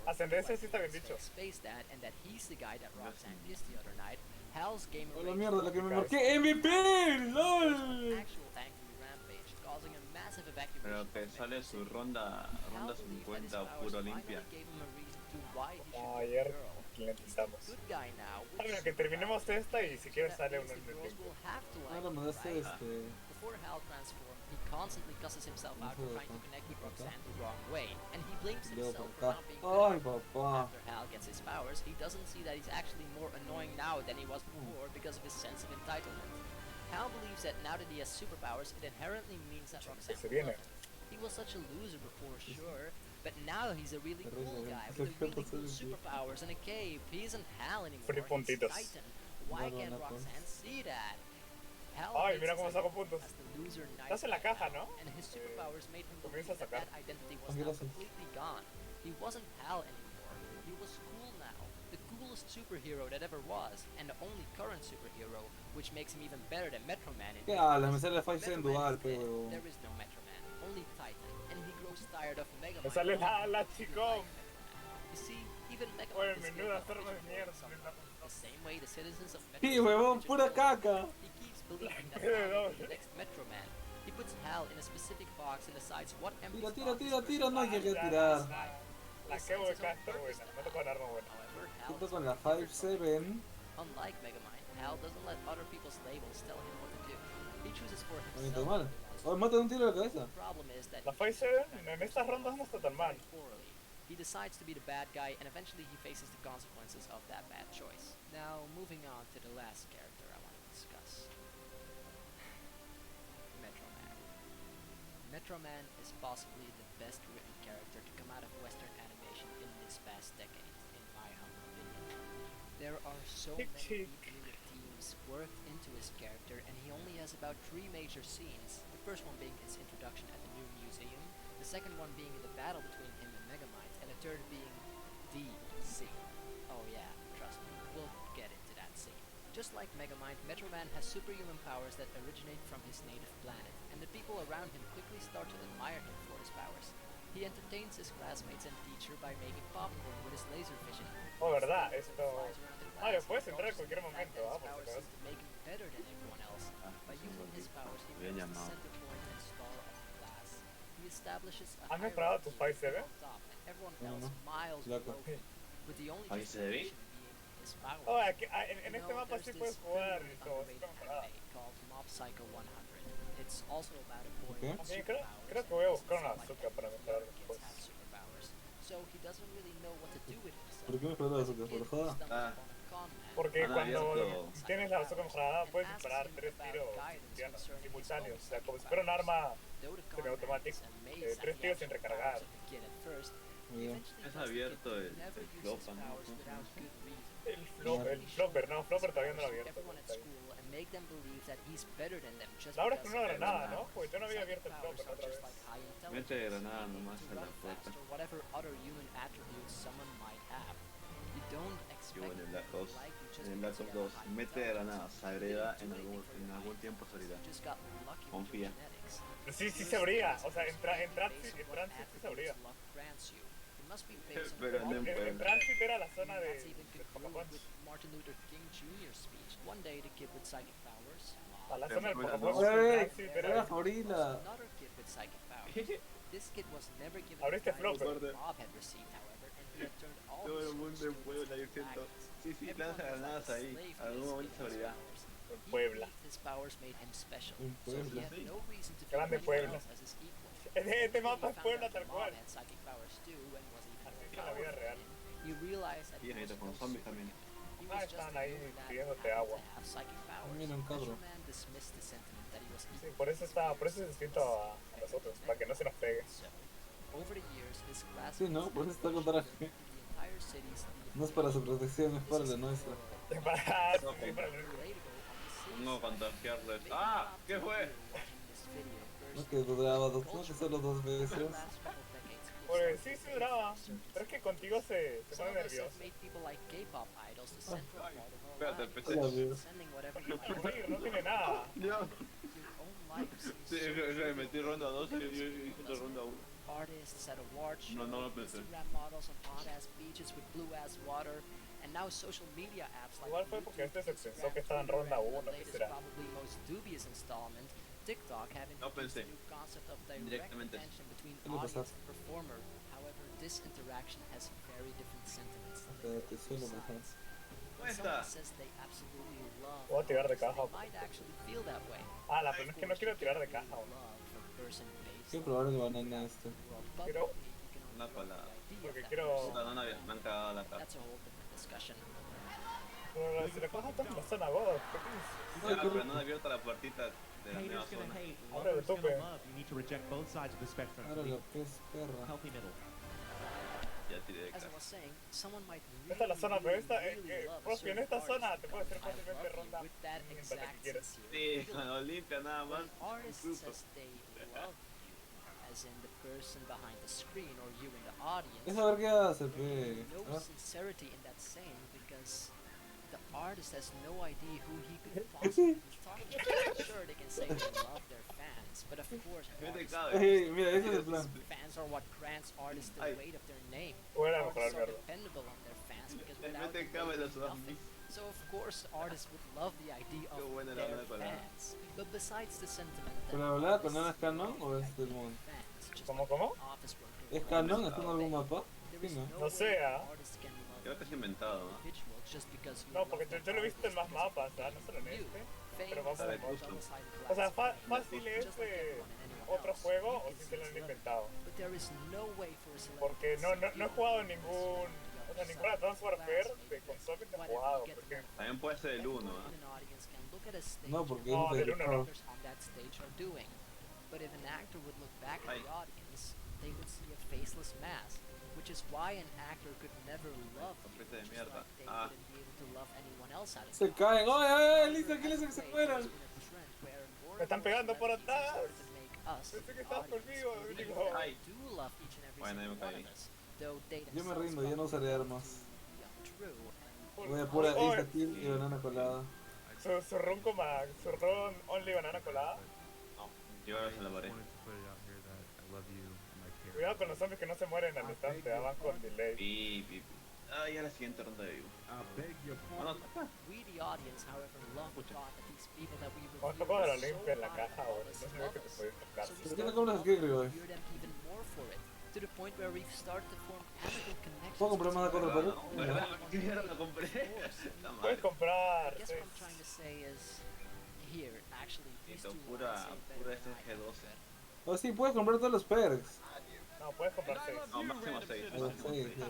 Ascendencia sí está bien dicho. Face that, and that he's the guy that Roxanne kissed the other night. Hal's gamer ¡A la rage mierda, la que me Guys. marqué! ¡MVP! ¡LOL! actual angry rampage, causing a massive evacuation. Pero of que Memphis. sale su ronda Hal 50 believed that his powers puro finally limpia. gave him a reason to why he should Como be a ayer girl. que le intentamos. Good guy now. with Bueno, que terminemos esta y si quieres sale uno en el girls tiempo. will have to like Ahora him, mandaste right? este. Before Hal transformed, he constantly cusses himself out for trying to connect with Roxanne the wrong way, and he blames Leo himself por for acá. not being ¡Ay, good. papá! After Hal gets his powers, he doesn't see that he's actually more annoying now than he was before because of his sense of entitlement. Hal believes that now that he has superpowers, it inherently means that Roxanne se will viene. love him. He was such a loser before, sure, but now he's a really cool guy Es with el really jefe, cool es el jefe. superpowers and a cape. He isn't Hal anymore, Free he's puntitos. Titan. Why No, can't no, no, Roxanne see that? Hal Ay, hates mira his cómo saco identity puntos. as the loser knight Estás en la caja, ¿no? and his superpowers made him believe Comienza a that sacar. that identity was Aquí now lo sé. completely gone. He wasn't Hal anymore. He was cool now. The coolest superhero that ever was, and the only current superhero, which makes him even better than Metro Man. in ¿Qué this habla? Me case. sale Five en Metro Man dual, is dead. pero. There is no Metro Man, only Titan, and he grows tired of Mega Me Man. sale la chicón. You see, even Mega Oye, Man is menuda still forma de selfish mierda. the same way the citizens of Metro Sí, Man huevón, are pura just caca. He keeps believing that Pero Hal no. is the next Metro Man. He puts Hal in a specific box and decides what empty Tira, tira, spot tira, this tira, no person llegué a has. tirar. La que voy acá está buena. No toco un arma buena. However, Hal Junto is con la not 5-7. Unlike Megamind, Hal doesn't let other people's labels tell him what to do. He chooses for No está himself. mal. Oh, mata un tiro a la cabeza. The problem is that La Fight 7 en estas rondas no está tan mal. poorly. He decides to be the bad guy, and eventually he faces the consequences of that bad choice. Now, moving on to the last character I want to discuss. Metro Man. Metro Man is possibly the best written character to come out of Western animation in this past decade, in my humble opinion. There are so many deep themes worked into his character, and he only has about 3 major scenes. The first one being his introduction at the new museum, the second one being the battle between him and Megamind, and the third being the scene. Oh yeah, trust me, we'll get into that scene. Just like Megamind, Metro Man has superhuman powers that originate from his native planet, and the people around him quickly start to admire him for his powers. He entertains his classmates and teacher by making popcorn with his laser vision. Oh, verdad, esto... Mario, puedes entrar en cualquier momento, por si acaso. To make him better than everyone else. By using his powers, he becomes the center point and star of the class. He establishes a ¿Has mejorado tu Fight 7? top, and everyone else miles below him, with the only Ahí se ve. justification being his powers. Oh, aquí, en este mapa sí puedes jugar y todo, sí está mejorado. Called Mob Psycho 100. It's also about a boy Okay. with Sí, superpowers. creo que voy a buscar una Like azúcar para mejorar kids después. have superpowers, so he doesn't really know what to do with himself. ¿Por qué me explotas azúcar? ¿Por joda? Porque Han cuando abierto- tienes la azúcar mejorada puedes disparar 3 tiros simultáneos, o sea, como si fuera un arma semiautomática, 3 tiros sin recargar. Es abierto el Flopan, ¿no? El Flopper, no, Flopper todavía no lo he abierto. Make them believe that he's better than them just Ahora es because con una of their granada, ¿no? powers. Pues yo no había abierto el Psychic powers Flopper are otra just vez. like high Mete intelligence, granada able nomás to a la run puerta. fast, or whatever other human attributes someone might have. You don't Yo expect en el them Black to Ops, like you just en el because Black Ops you 2, have high mete intelligence. granada, se agrega You didn't do anything en algún tiempo se abrirá. You just got lucky with Confía. your genetics. Sí, sí se abría, o sea, en Transit sí se abría. Luck grants you. It must be based on Pero no en En Transit era la zona That's de even concurrent with Martin Luther King Jr.'s speech. One day, the kid with psychic powers. a la zona del Pero Pokémon no. de Transit Era era... Florila. Another kid with psychic powers. This kid was never given Abriste the guidance Flopper. that Bob had received, however, and he had turned all Todo his el mundo en Puebla, yo siento. Sí, sí, lanza granadas ahí. Algún momento se abrirá. En Puebla. His powers made him special, En so he Puebla. had no reason to Grande view anyone Puebla. else as his equal. Este mapa es He found Puebla out tal that cual. Bob had psychic powers too, and was even Así more es en la vida powerful. real. He realized that Y he was ahorita con no zombies también. He Ah, was just están a ahí human that pidiéndote happened agua. to have psychic powers. Mira un cabro. Metro Man dismissed the sentiment that he was Sí, equal. por eso es distinto a nosotros, para que no se nos pegue. So, over the years, his class Sí, ¿no? Por eso está con traje. the entire city's No es para su protección, es para la nuestra. Para... sí, para el- No contagiarles. ¡Ah! ¿Qué fue? No que duraba dos, no que solo 2 veces. Pues sí, sí duraba, pero es que contigo se pone nervioso. Espérate, empecé. Ya veo. Sí, no tiene nada. Ya. Sí, metí ronda 2 y yo hice ronda 1. Artists at award shows, No, no lo pensé. Instagram models on hot-ass beaches with blue-ass water, and now social media apps like Igual fue porque este se YouTube, pensó que estaba en ronda Instagram, 1, and the ¿qué latest, será? probably most dubious installment, TikTok having No introduced pensé. a new concept of direct Directamente. attention between ¿Qué le audience pasaste? and performer. However, this interaction has very different sentiments than Espérate, suelo both bajar. sides. ¿Dónde When someone está? says they absolutely love Voy a tirar de artists, caja. they might actually feel that way. Ah, la pena es que no quiero tirar de caja. Love for the person based Quiero probar el banana este. on Quiero... Una palabra. Porque quiero... Puta, no me han cagado la cara. That's a whole different discussion. Pero si le cojas toda la zona vos, ¿qué Ah, pero no han abierto la puertita de la nueva Haters gonna zona. hate, Ahora lovers lo gonna tupe. love. You need to reject both sides of the spectrum. Ahora lo que es perra. Healthy middle. Ya tiré de As I cara. was saying, someone might Esta es la zona, pero esta, really love a Profi, en certain esta artist zona te puede hacer because I fácilmente love you ronda with that para la exact que quieras. sincere Sí, feeling. cuando limpia nada más. When an artist Incluso. says they love you, as in the person behind the screen or you in the audience, Es a ver qué hace, pe. there's no Ah, sincerity in that saying because the artist has no idea who he could possibly be talking to. Sure, they can say they love their fans, but of course, Vete, artists cabe. Ey, mira, ese es el plan. fans are what grants artists the Ay. weight of their name. Voy a Artists mejorar, are Carlos. dependable on their fans because without Vete, them, cabe they la do nothing. So of course, artists would love the idea Qué of buena la their habla con la- fans. But besides the sentiment that ¿Pero hablar con artists Ana es canon o es like del their mundo? fans, just ¿Cómo, like cómo? an office worker ¿Es would canon? love ¿Está en their algún band. mapa? There Sí, is ¿no? no No sé, way ¿ah? artists can love Creo que es inventado, ¿no? individuals just because you No, love porque them yo lo he visto en más artists. mapas, ¿ah? No solo en You, este. Pero vamos a ver. double-sided O sea, glass fácil es otro juego o si se lo han inventado. But there is no way for a celebrity Porque to no see he jugado ningún... O sea, ninguna Advanced Warfare de consola no he jugado, por ejemplo. También puede ser el 1, ¿eh? an audience can look at a stage No, porque No, es del de uno no. actors on that stage are doing. But if an actor would look back at the audience, they would see a faceless mask, which is why an actor could never love you, Tapete de just mierda. like they Ah. wouldn't be able to love anyone else out of Se the caen. audience. ¡Ay, ay, Lisa! ¿Qué le hace que se mueran? Me están pegando por atrás. Us, Pensé que estabas conmigo. Digo, Ay. do love each and every Bueno, ahí me single one caí. of us, though they Yo me themselves rindo, ya no probably usaré armas. be untrue and Voy a pura Insta Kill y banana colada. su ron only banana colada. No, yo ahora se la paré. Cuidado con los zombies que no se mueren al instante, van con delay. Pi, pi, pi. Ah, ya la siguiente ronda de vivo. Ah, no, acá. we the audience, however, love the thought that these people that we Cuando revere tocó de are la so limpia en la high caja, on ahora the no list se ve of que te us. puedes tocar. So we ¿Por qué no start compras to aquí, Rigoy? revere them even more for it, to the point where we've started to form amicable connections. ¿Puedo comprar más de 4 ¿Verdad? palos? No, ¿verdad? ¿Qué mierda la compré? Está mal. Puedes comprar. I guess what I'm trying to say is, here, actually, these Necesito two pura, lines say pura better than I SG12. Oh, sí, puedes comprar todos los perks. No, puedes comprar 6. No, máximo 6. Ah, Máximo sí, 6. sí.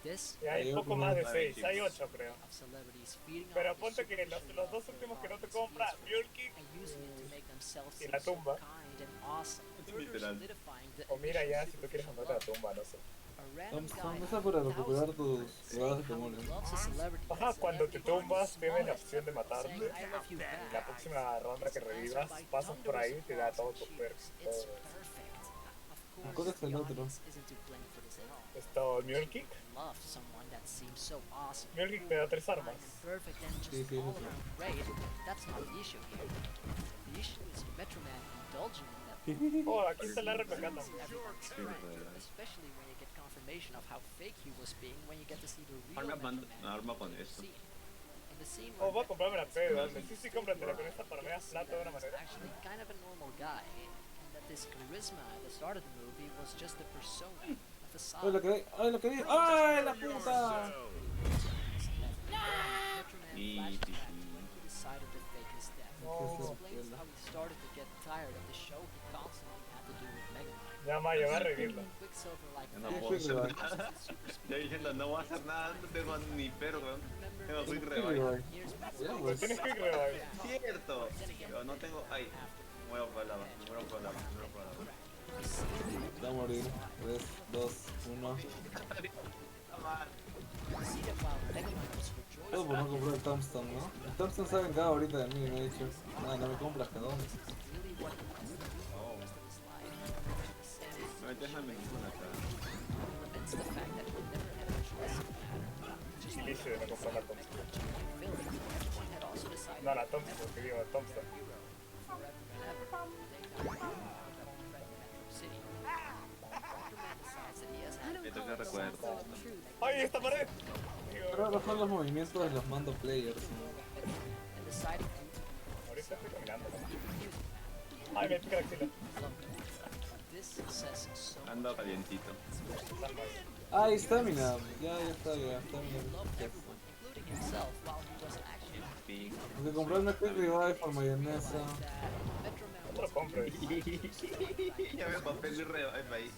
This Y hay Ahí poco voy más de a 6, ver, hay chicos. 8 creo. of celebrities feeding Pero off the ponte que los superficial dos últimos que no te audience compras, feels Mule Kick and using it to make themselves y seem la so tumba. kind and awesome, further Literal. solidifying the O mira initial ya si tú quieres superficial comprarte la love. tumba, no sé. A random guy Esa para recuperar with tus jugadas de how he Pokémon. loves a celebrity Ajá, that's cuando te everyone's tumbas tienes la smallest, opción de matarte. saying, "I love you Y la back." próxima ronda que revivas, pasas por ahí y te da todos tus perks. It's Todo. perfect. Of ¿Cuál course, es el the otro? audience isn't to blame for this at all. Esto, Mule Kick. Love someone that seems so awesome. Mule Kick te da 3 armas. Perfect and just Sí, sí, all sí. around great. That's not the issue here. The issue is Metro Man indulging in that. Oh, aquí está la RPK también. Everyone's friend, especially when you get confirmation of how fake he was being when you get to see the real Arma, Metro Man. arma con esto. scene. In the scene Oh, where voy a comprarme la Metro Man P, ¿dónde? Sí, cómpratela con esta para me das plata de una manera. actually kind of a normal guy, and that this charisma at the start of the movie was just a persona, a facade. ¡Ay, la que ¡ay, la que ¡ay, la puta! Metro Man Y, flashes pi, back pi. to when he decided to fake his death. Oh. He explains how he started to get tired of the show he constantly had to do with Mega Man. Ya, ma, yo voy a revivirla. Quicksilver like Yo no that, puedo hacer Quick nada. Yo diciendo, no voy a hacer nada, no tengo ni perro, weón. Tengo quick Sí, revive. güey. years Ya, before. pues. Tienes Quick Revive. Cierto. Yo no tengo. Ay, me muero por lava, me muero por lava, me muero por lava. Va a morir. 3, 2, 1. Está mal. You see that while Mega Man was rejoicing Todo por no comprar el Tombstone, ¿no? El Tombstone se ha vengado ahorita de mí y me ha dicho, nada, no me compras, cabrón. really what he wants to do for the rest of his life. No me dejan ninguna acá. Laments the fact that he never had a choice in the matter. Just like Inicio de no comprar la Thompson. Philly, everyone had also decided No, la Thompson, que digo, Thompson. forever and ever. They got Metro City. Metro Man decides that he has had Me toca recuerdo. ¡Ay, esta pared! Pero ahora son los movimientos de los mando players, ¿no? and deciding to Ahorita estoy caminando. Ay, me pica la axila. this says so Ando calientito. Ah, y Stamina. Ya está, ya. Stamina. loved everyone, including himself, while he was actually Pi. Porque comprarme Quick Revive por mayonesa. Metro Man No lo compres. Ya veo papel y revive ahí.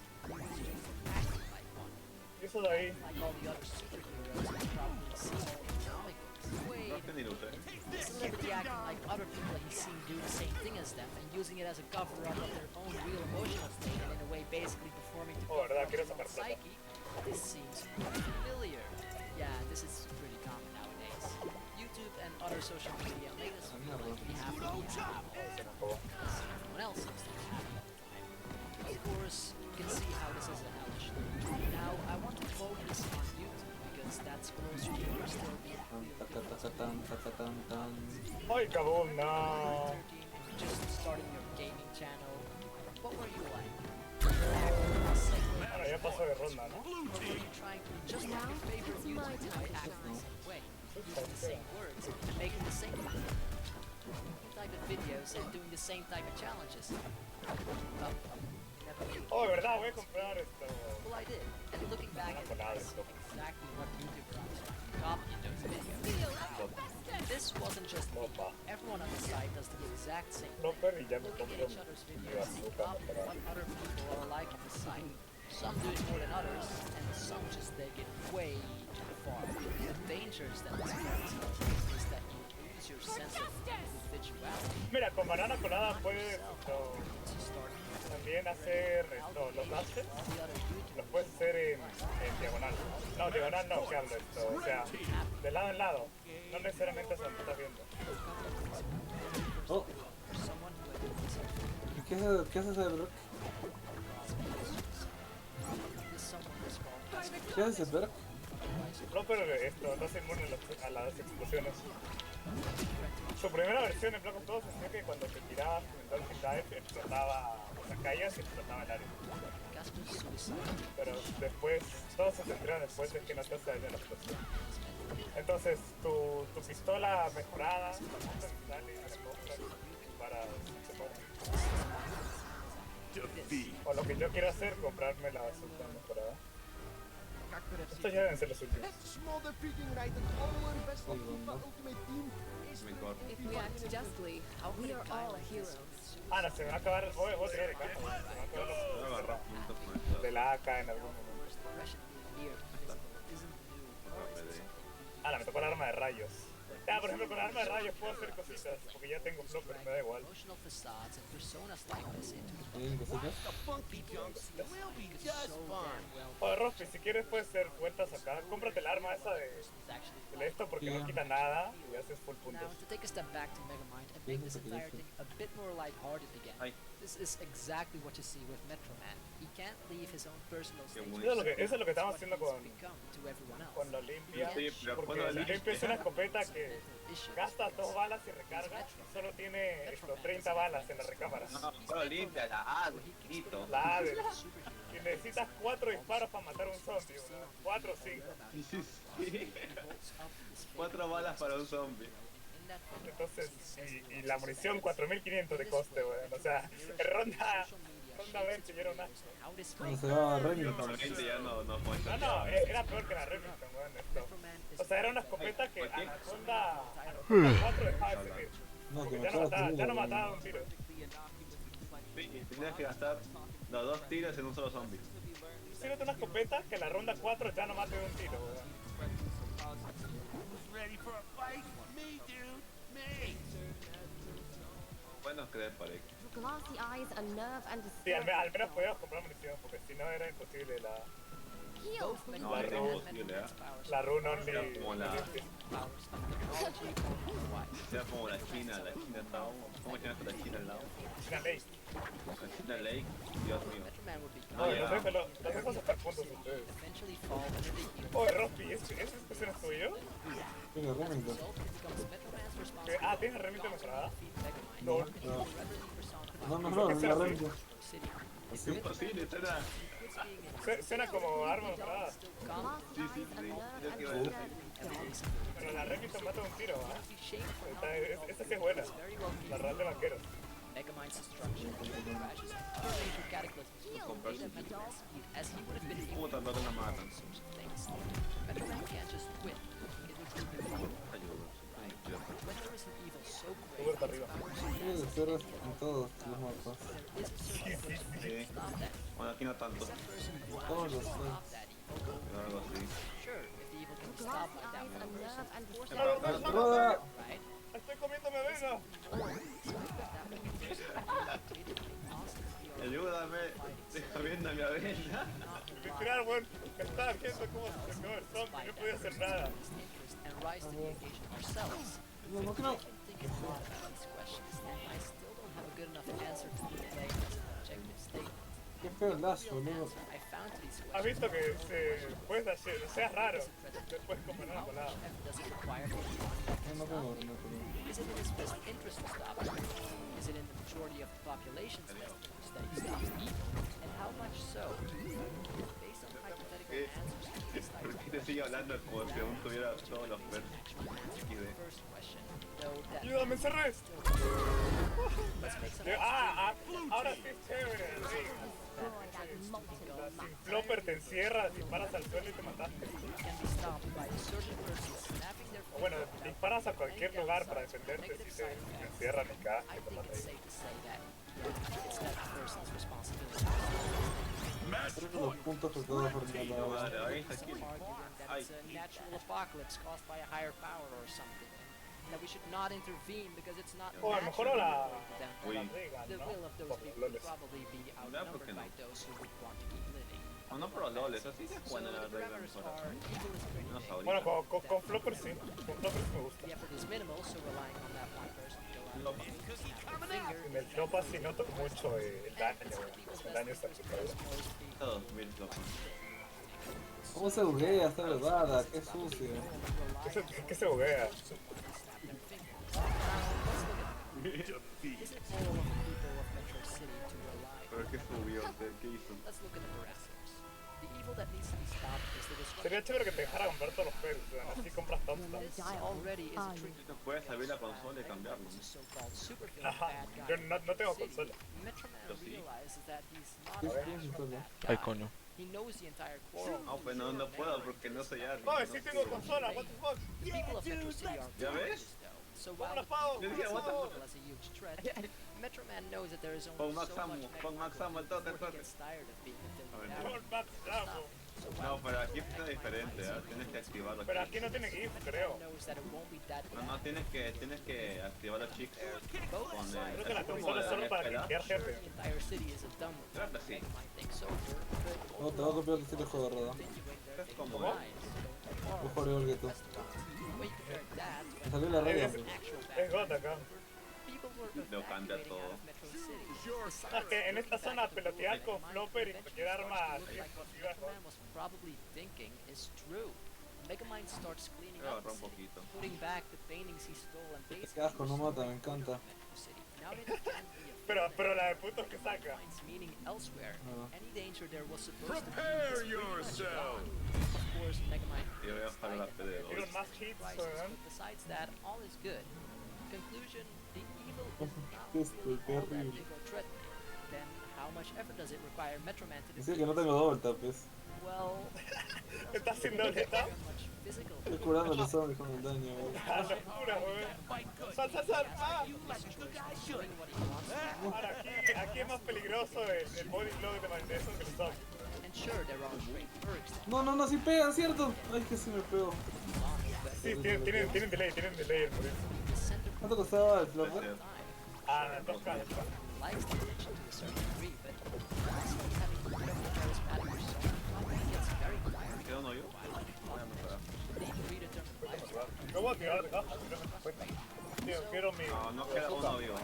¿Y eso de ahí? like all the other superheroes you've probably seen in comic books. Wait, No, que ni lo usé. a celebrity acting like other people he's seen do the same thing as them and using it as a cover-up of their own real emotional state and in a way basically performing to Oh, cover verdad, up quiero his own sacar plata. psyche. This seems pretty familiar. Yeah, this is pretty common nowadays. YouTube and other social media make us feel like we have to be happy all the time. Everyone else seems to be happy all the time. Of course, you can see how this is a hellish thing. Now, I want to focus on YouTube because that's closer to your still being ¡Ay, cabrón! No. 13 and you just started your gaming channel. What were you like? Acting Bueno, ya pasó de ronda, ¿no? or were you trying to be just like your favorite YouTuber by acting the same way, using the same words, and making the same type of videos and doing the same type of challenges? Well, you never Oh, de verdad, voy a comprar esto. Well, I did, and looking back at it, I see exactly what Multiversus copied in those videos. This wasn't just me. Everyone on the site does the exact same thing. Looking at each other's videos and copying what other people are like on the site. Some do it more than others, and some just take it way too far. The dangers that this carries is that you lose your sense of individuality. Mira, con banana colada puedes también hacer esto, los dashes, los puedes hacer en diagonal. No, diagonal no, que hablo esto, o sea, de lado en lado, no necesariamente eso que estás viendo. Oh. ¿Qué haces de Brock? ¿Qué haces, Brock? No, pero esto no se inmune a las explosiones. Su primera versión en Black Ops 2 decía que cuando te tirabas con el Dolphin Dive explotaba, o sea, caías y explotaba el área. Pero después, todos se centraron después de que no te hace daño la explosión. Entonces, tu pistola mejorada, para o lo que yo quiero hacer, comprarme la bazooka mejorada. Estos ya deben ser los últimos. If we act justly, we are all heroes. Ah, no, se me va a acabar. Voy a tirar de caja. Se me va a acabar de la AK en algún momento. Ah, me tocó el arma de rayos. Ah, por ejemplo, con el arma de rayos puedo hacer cositas, porque ya tengo flow, pero me da igual. Oye, Rospi, si quieres puedes hacer vueltas acá. Cómprate el arma esa de esto, porque no quita nada y haces full puntos. Now, to take a step back to Megamind and make this entire thing a bit more lighthearted again, this is exactly what you see with Metro Man. He can't leave his own personal stage. Eso es lo que estamos haciendo con la Olimpia, porque la Olimpia es una escopeta que gasta 2 balas y recarga y solo tiene 30 balas en la recámara. No, limpia, la AD, listo. La AD. Y necesitas 4 disparos para matar a un zombie, 4 o 5. 4 balas para un zombie. Entonces, y la munición 4500 de coste, weón. O sea, ronda 20 y era un asco. No se va a Remington. No, era peor que la Remington, weón, esto. O sea, era una escopeta que a la ronda 4 dejaba de servir. Ya no mataba un tiro. Sí, tenías que gastar los 2 tiros en un solo zombie. Sírvete una escopeta que a la ronda 4 ya no mate de un tiro, weón. Bueno, creer para ahí. Sí, al menos podíamos comprar munición, porque si no era imposible la... No, era imposible, ¿eh? La run only... Sea como la China está... ¿Cómo se llama la China al lado? China Lake. La China Lake, Dios mío. Los dejo sacar puntos ustedes. Oye, Rospi, ¿esa expresión es tuyo? Tiene Remington. Ah, ¿tienes Remington mejorada? No, la Remington. Es imposible, suena como arma mejorada. Sí. Pero la Remington mata un tiro, ¿ah? Esta sí es buena. La real de vaqueros. Megamind's destruction crashes other major cataclysms with data mental speed as he would have been able to do all sorts of things. Metro Man can't just quit. It would be the right? When there is an evil so great, Tienes de ser en todos los mapas. Sí. Bueno, aquí no tanto. Todos los algo así. Sure, if the evil can be stopped by that one person, right? Estoy comiéndome avena. Ayúdame, deja viendo mi avena. Literal, weón, estaba viendo cómo se quedó el zombie, no podía hacer nada. No creo. Qué feo el lazo, boludo. ¿Has visto que puedes hacer, sea raro, después como nada colado? No puedo, Is it in his best interest to stop it? Is it in the majority of the population's best interest that he stops evil? And how much so? Based on hypothetical answers, ¿Por qué te sigue hablando como si aún tuviera todos los versos? first question, though that ¡Ayúdame, encerré! Let's make some ahora sí es chévere, sí. Sin flopper te encierras, disparas al suelo y te mataste. O bueno, disparas a cualquier lugar para defenderte si te encierran y caes y te matan ahí. Los puntos por todo por mi lado. Natural apocalypse caused by a higher power or something. That we should not intervene because it's not O a lo mejor la the will of those people would probably be outnumbered by those who would want to keep living. O no, pero LOL, eso sí se juega en la regla mejor. No sabría. Bueno, con flopper sí. Con flopper me gusta. The effort is minimal, so relying on that one person to go out En el flopa sí noto mucho el daño. El daño está chupado. Todos bien flopper. ¿Cómo se buguea esta verdad? Qué sucio. ¿Qué se buguea? Pero que subió, ¿qué hizo? Sería chévere que te dejara comprar todos los perros, así compras todos. No puedes abrir la consola y cambiarlo. Ajá, yo no tengo consola. Yo sí. Ay, coño. No, pues no puedo porque no soy Army. No, sí tengo consola, what the fuck. ¿Ya ves? So while the people as a huge threat, Metro Man knows that there is only so much before he gets tired of being a No, pero aquí está diferente, ¿eh? Tienes que activar los Pero aquí no tiene GIF, creo. No, tienes que activar los chicos con el... Creo que la consola es solo para limpiar jefe. Creo que sí. No, te voy a copiar el estilo de juego, ¿verdad? Es como... Mejor igual que tú. Me salió la regla. Es gota acá. Lo cambia todo. Es que en esta zona pelotear con flopper y cualquier arma Megamind starts cleaning Voy a up agarrar the un city, poquito. putting back the paintings he stole and basically Qué asco, no mata, me encanta. now that it can't be a pero la de putos que saca. finds meaning elsewhere. Ah. Any danger there was supposed Prepare to be yourself! Of course, Megamind Yo voy a bajar la P de Quiero 2. más hits, rises, weón. but besides that, all is good. Conclusion, the evil is not Esto, really qué all that horrible. big or threatening. Then how much effort does it require Metro Man to Dice defeat? que no tengo doble tapes. Well, ¿Estás sin doble tap? much physical. Estoy curando los zombies con el daño, güey. Ah, locura, weón. Sal. Ah. Doing what he wants. Ahora aquí es más peligroso el body blow de magnesio que el zombie. And sure, there are great perks that No, sí pegan, ¿cierto? Ay, que sí me pego. Sí, tienen delay el morir. ¿Cuánto costaba el flopper? Ah, 2K. likes the attention to a certain degree, but honestly, having a bit of a charismatic persona probably gets very tiring. ¿Queda uno yo? Voy a mejorar. The predetermined lifestyle. Yo voy a tirar de caja, si no me cuenta. Tío, quiero mi... No queda uno vivo.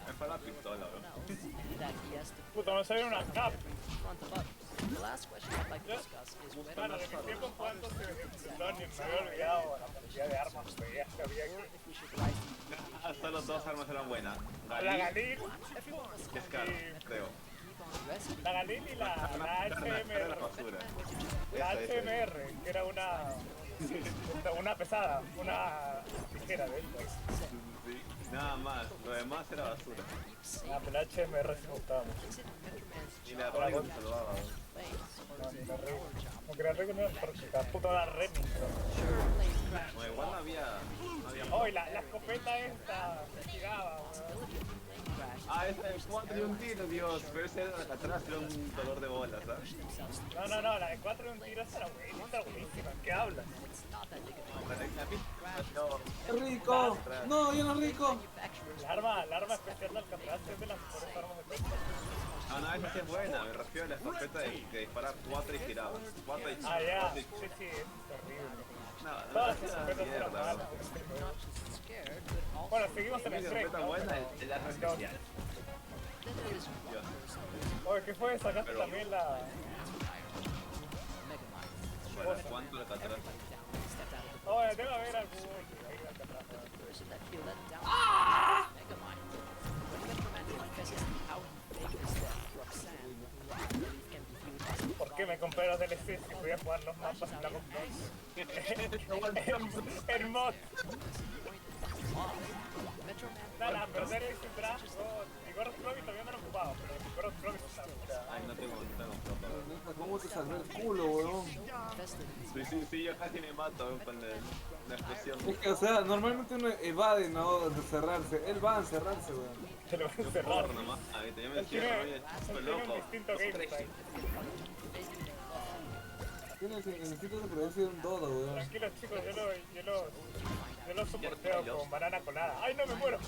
Es para la pistola, Puta, me salió una cap. The last question I'd like to discuss is whether Bueno, de mis tiempos cuantos se me había olvidado la cantidad de armas que había aquí. Solo dos armas eran buenas. La Galil, Que es caro, creo. la Galil y la HMR. La HMR, que era una pesada, una ligera de estas. Sí, nada más, lo demás era basura. Ah, pero la HMR sí me gustaba mucho. Y la Raigo se salvaba. No, ni la Raigo. Aunque la Raigo no era práctica, puta la Remy. No, igual no había... Oh, y la escopeta esta se giraba, weón. Esa de 4 y un tiro, Dios. Pero ese era atrás, era un dolor de bolas, ¿sabes? No, la de 4 y un tiro esa era buenísima. ¿Qué hablas? ¡Qué rico! ¡No, yo no rico! La arma especial de Alcatraz es de las mejores armas de todo. No, esa sí es buena. Me refiero a la escopeta de disparar 4 y girar. 4 y Ah, ya. girar. Sí, es terrible. No, Todas esa las es escopetas eran mierda. malas. Bueno, seguimos en Mi el escopeta tren. buena es el arma especial. Oye, ¿qué fue? Sacaste también la... Bueno, ¿cuánto le atrás? Oye, debe haber algún... ¿Por qué me compré Pero DLC, si voy a jugar los mapas en la en mod. Nada, pero DLC tendrá. Mi Ghost Club todavía no lo he ocupado, pero mi Ghost Club está. Ay, no tengo plata. ¿Cómo te salió el culo, weón? Sí, yo casi me mato con la explosión. Es que, o sea, normalmente uno evade, ¿no? De cerrarse. Él va a encerrarse, weón. Te lo va a encerrar. Nomás. Ahí te me encierro, oye, estoy loco. Tiene el instinto de producir un dodo, weón. Tranquilos chicos, yo lo soporteo con banana colada. ¡Ay, no me muero!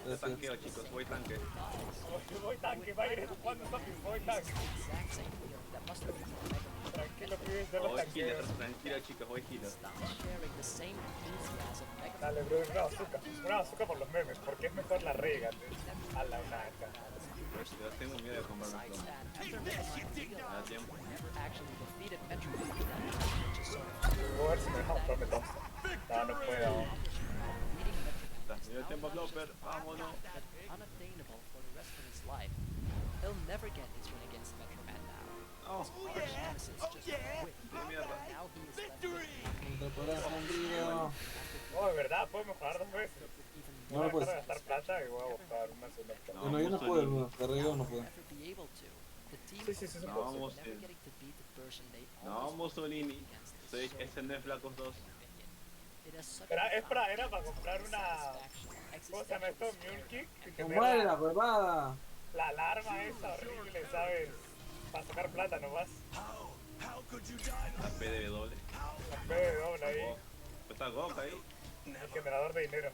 Yo tanqueo, chicos, voy tanque. Voy tanque, va a ir jugando zombies, voy tanque. Tranquilo, pibes, yo lo Voy tanqueo. healer, tranquilo, chicos, voy healer. Dale, bro, una bazooka por los memes, porque es mejor la rega. A la naca. Yo tengo miedo de comprarme plomo. Me da tiempo. Voy a ver si me deja comprarme Thompson. No, no puedo. Me dio tiempo a Blopper, vámonos. He'll never get his win against Metro Man now. Oh, Yeah. mierda. Oh, de verdad, puedo mejorar 2 veces. No, Voy a pues. dejar de gastar plata y voy a buscar una segunda plata. Bueno, yo no puedo, weón. De arriba no puedo. Sí, No, Mussolini. Soy SN Flacos 2. Era para comprar una... ¿Cómo se llama esto? Mule Kick. Que ¡Muere la huevada! La alarma esa horrible, ¿sabes? Para sacar plata nomás. La PDW. La PDW ahí. Está Gok ahí. El generador de dinero.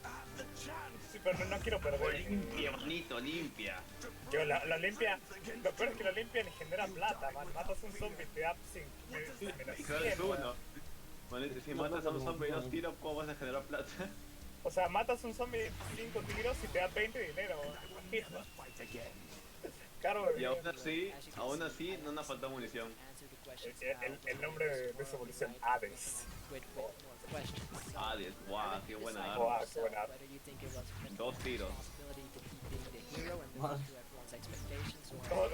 Sí, pero no quiero perder. Limpia, bonito, limpia. Yo, la limpia. Lo peor es que la limpia ni genera plata, man. Matas un zombie y te da menos 100. Si matas a un zombie y 2 tiros, ¿cómo vas a generar plata? O sea, matas un zombie 5 tiros y te da 20 de dinero. Caro, y aún así, no nos falta munición. El nombre de su evolución, Hades. Hades, guau, qué buena arma. Guau, qué buena arma. 2 tiros.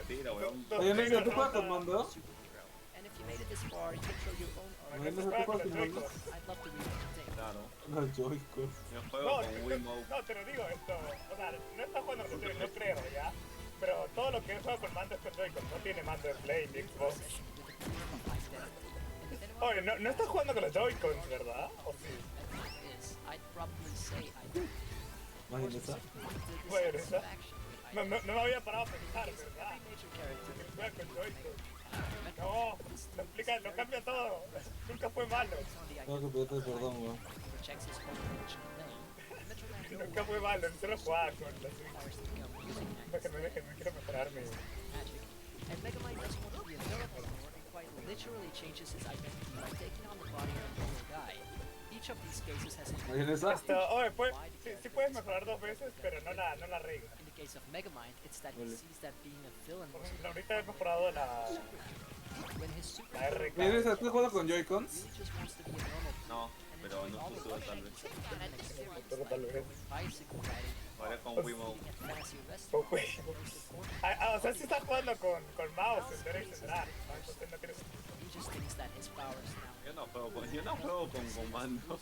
Tira, weón. Oye, Necio, ¿tú juegas con mando? Claro. No, Joy-Con. Yo juego con Wiimote. No, te lo digo esto. O sea, no está jugando con Joy, no creo, ¿ya? Pero todo lo que he jugado con mando es con Joy-Con. No tiene mando de Play ni Xbox. Oye, no estás jugando con los Joy-Cons, ¿verdad? ¿O sí? Imagínate. Bueno, esa. No me había parado a pensar, ¿verdad? Juega con Joy-Con. No, lo cambia todo. Nunca fue malo. Tengo que pedirte perdón, weón. Nunca fue malo, no solo jugaba con la Switch. Déjenme, quiero mejorar mi... And Megamind doesn't want to be a villain anymore and quite literally changes his identity by taking on the body of another guy. Each of these cases has Oye, sí puedes mejorar 2 veces, pero no la regla. In the case of Megamind, it's that he sees that being a villain was ahorita he mejorado la RK. ¿Vienes a jugar con Joy-Cons? No, pero no sucedió tal vez. Ahora con Wiimote. O sea, si estás jugando con mouse en derecho central, entonces no tienes... Yo no juego con comando.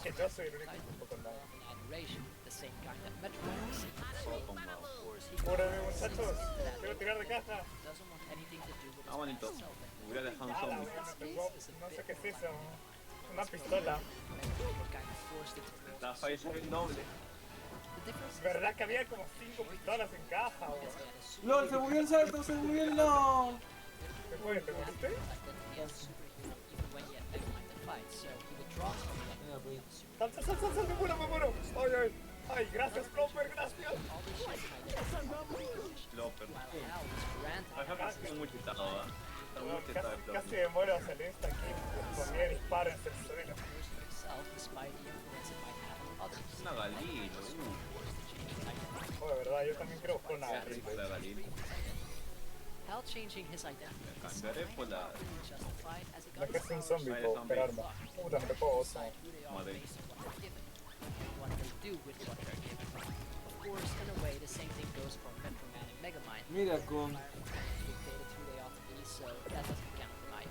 Que yo soy el único que juego con mouse. Juego con mouse. Cúbrame, muchachos, quiero tirar de caja. Ah, bonito. Me hubiera dejado un zombie. No sé qué es eso. Una pistola. La Pfizer es noble. ¿Verdad que había como 5 pistolas en caja? ¡Lol! ¡Se murió el salto! ¡Se murió el LOL! ¿Qué fue? ¿Te moriste? ¡Sal! ¡Me muero! ¡Ay! ¡Gracias, Plopper! ¡Gracias! Plopper. Acá estoy muy chetado, Casi me muero a salir esta aquí. Con mi disparo en el suelo. Es una galina. De verdad, yo también quiero buscar una galina. Hal changing his identity Cambiaré por la que es un zombie, puedo esperarme. Puta, me tocó oso. Madre. what they do with what they're given. Of course, in a way, the same thing goes for Metro Man and Megamind. Mira, con... Dictated who they ought to be, so that doesn't count for my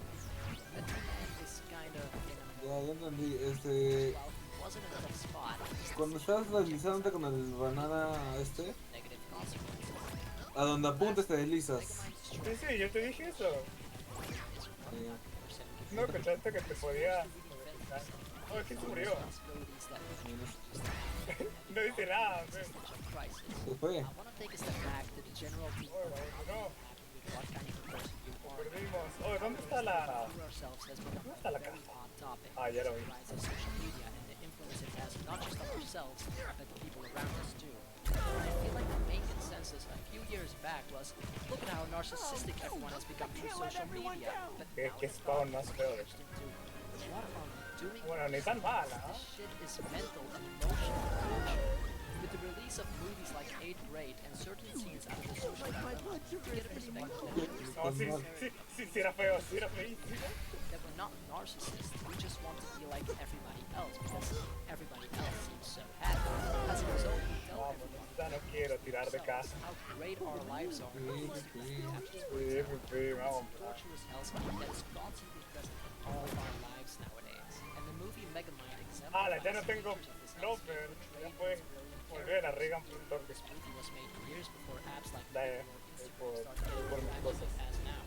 Metro Man is kind of in a Ya entendí, well, he wasn't in a tough spot. Cuando estás deslizándote con el banana Negative consequences. a donde apuntes te deslizas. Sí, yo te dije eso. No, pensaste que te podía... Oh, ¿quién se murió? No dice nada, man. Se fue. Perdimos. Oh, ¿dónde está la... ¿Dónde está la caja? Ah, ya lo vi. I feel like the main consensus a few years back was, look at how narcissistic everyone has become through social media. But Que spawn más feo. what are we doing? Bueno, ni tan mala, ¿eh? This shit is mental and emotional torture. With the release of movies like 8th Grade and certain scenes out of the social dilemma, you get a perspective that Sí, era feo, sí era feísimo. that we're not narcissists, we just want to be like everybody else because everybody else seems so happy. As a result, we tell everyone No quiero tirar de casa. how great our lives are. Vamos. Torturous hellscape that is constantly present in all of our lives nowadays. And the movie Megamind exemplifies Ya no tengo Loper. Ya fue. Volver a Reagan por un toque. This movie was made years before apps like Da, Instagram started getting as big as now.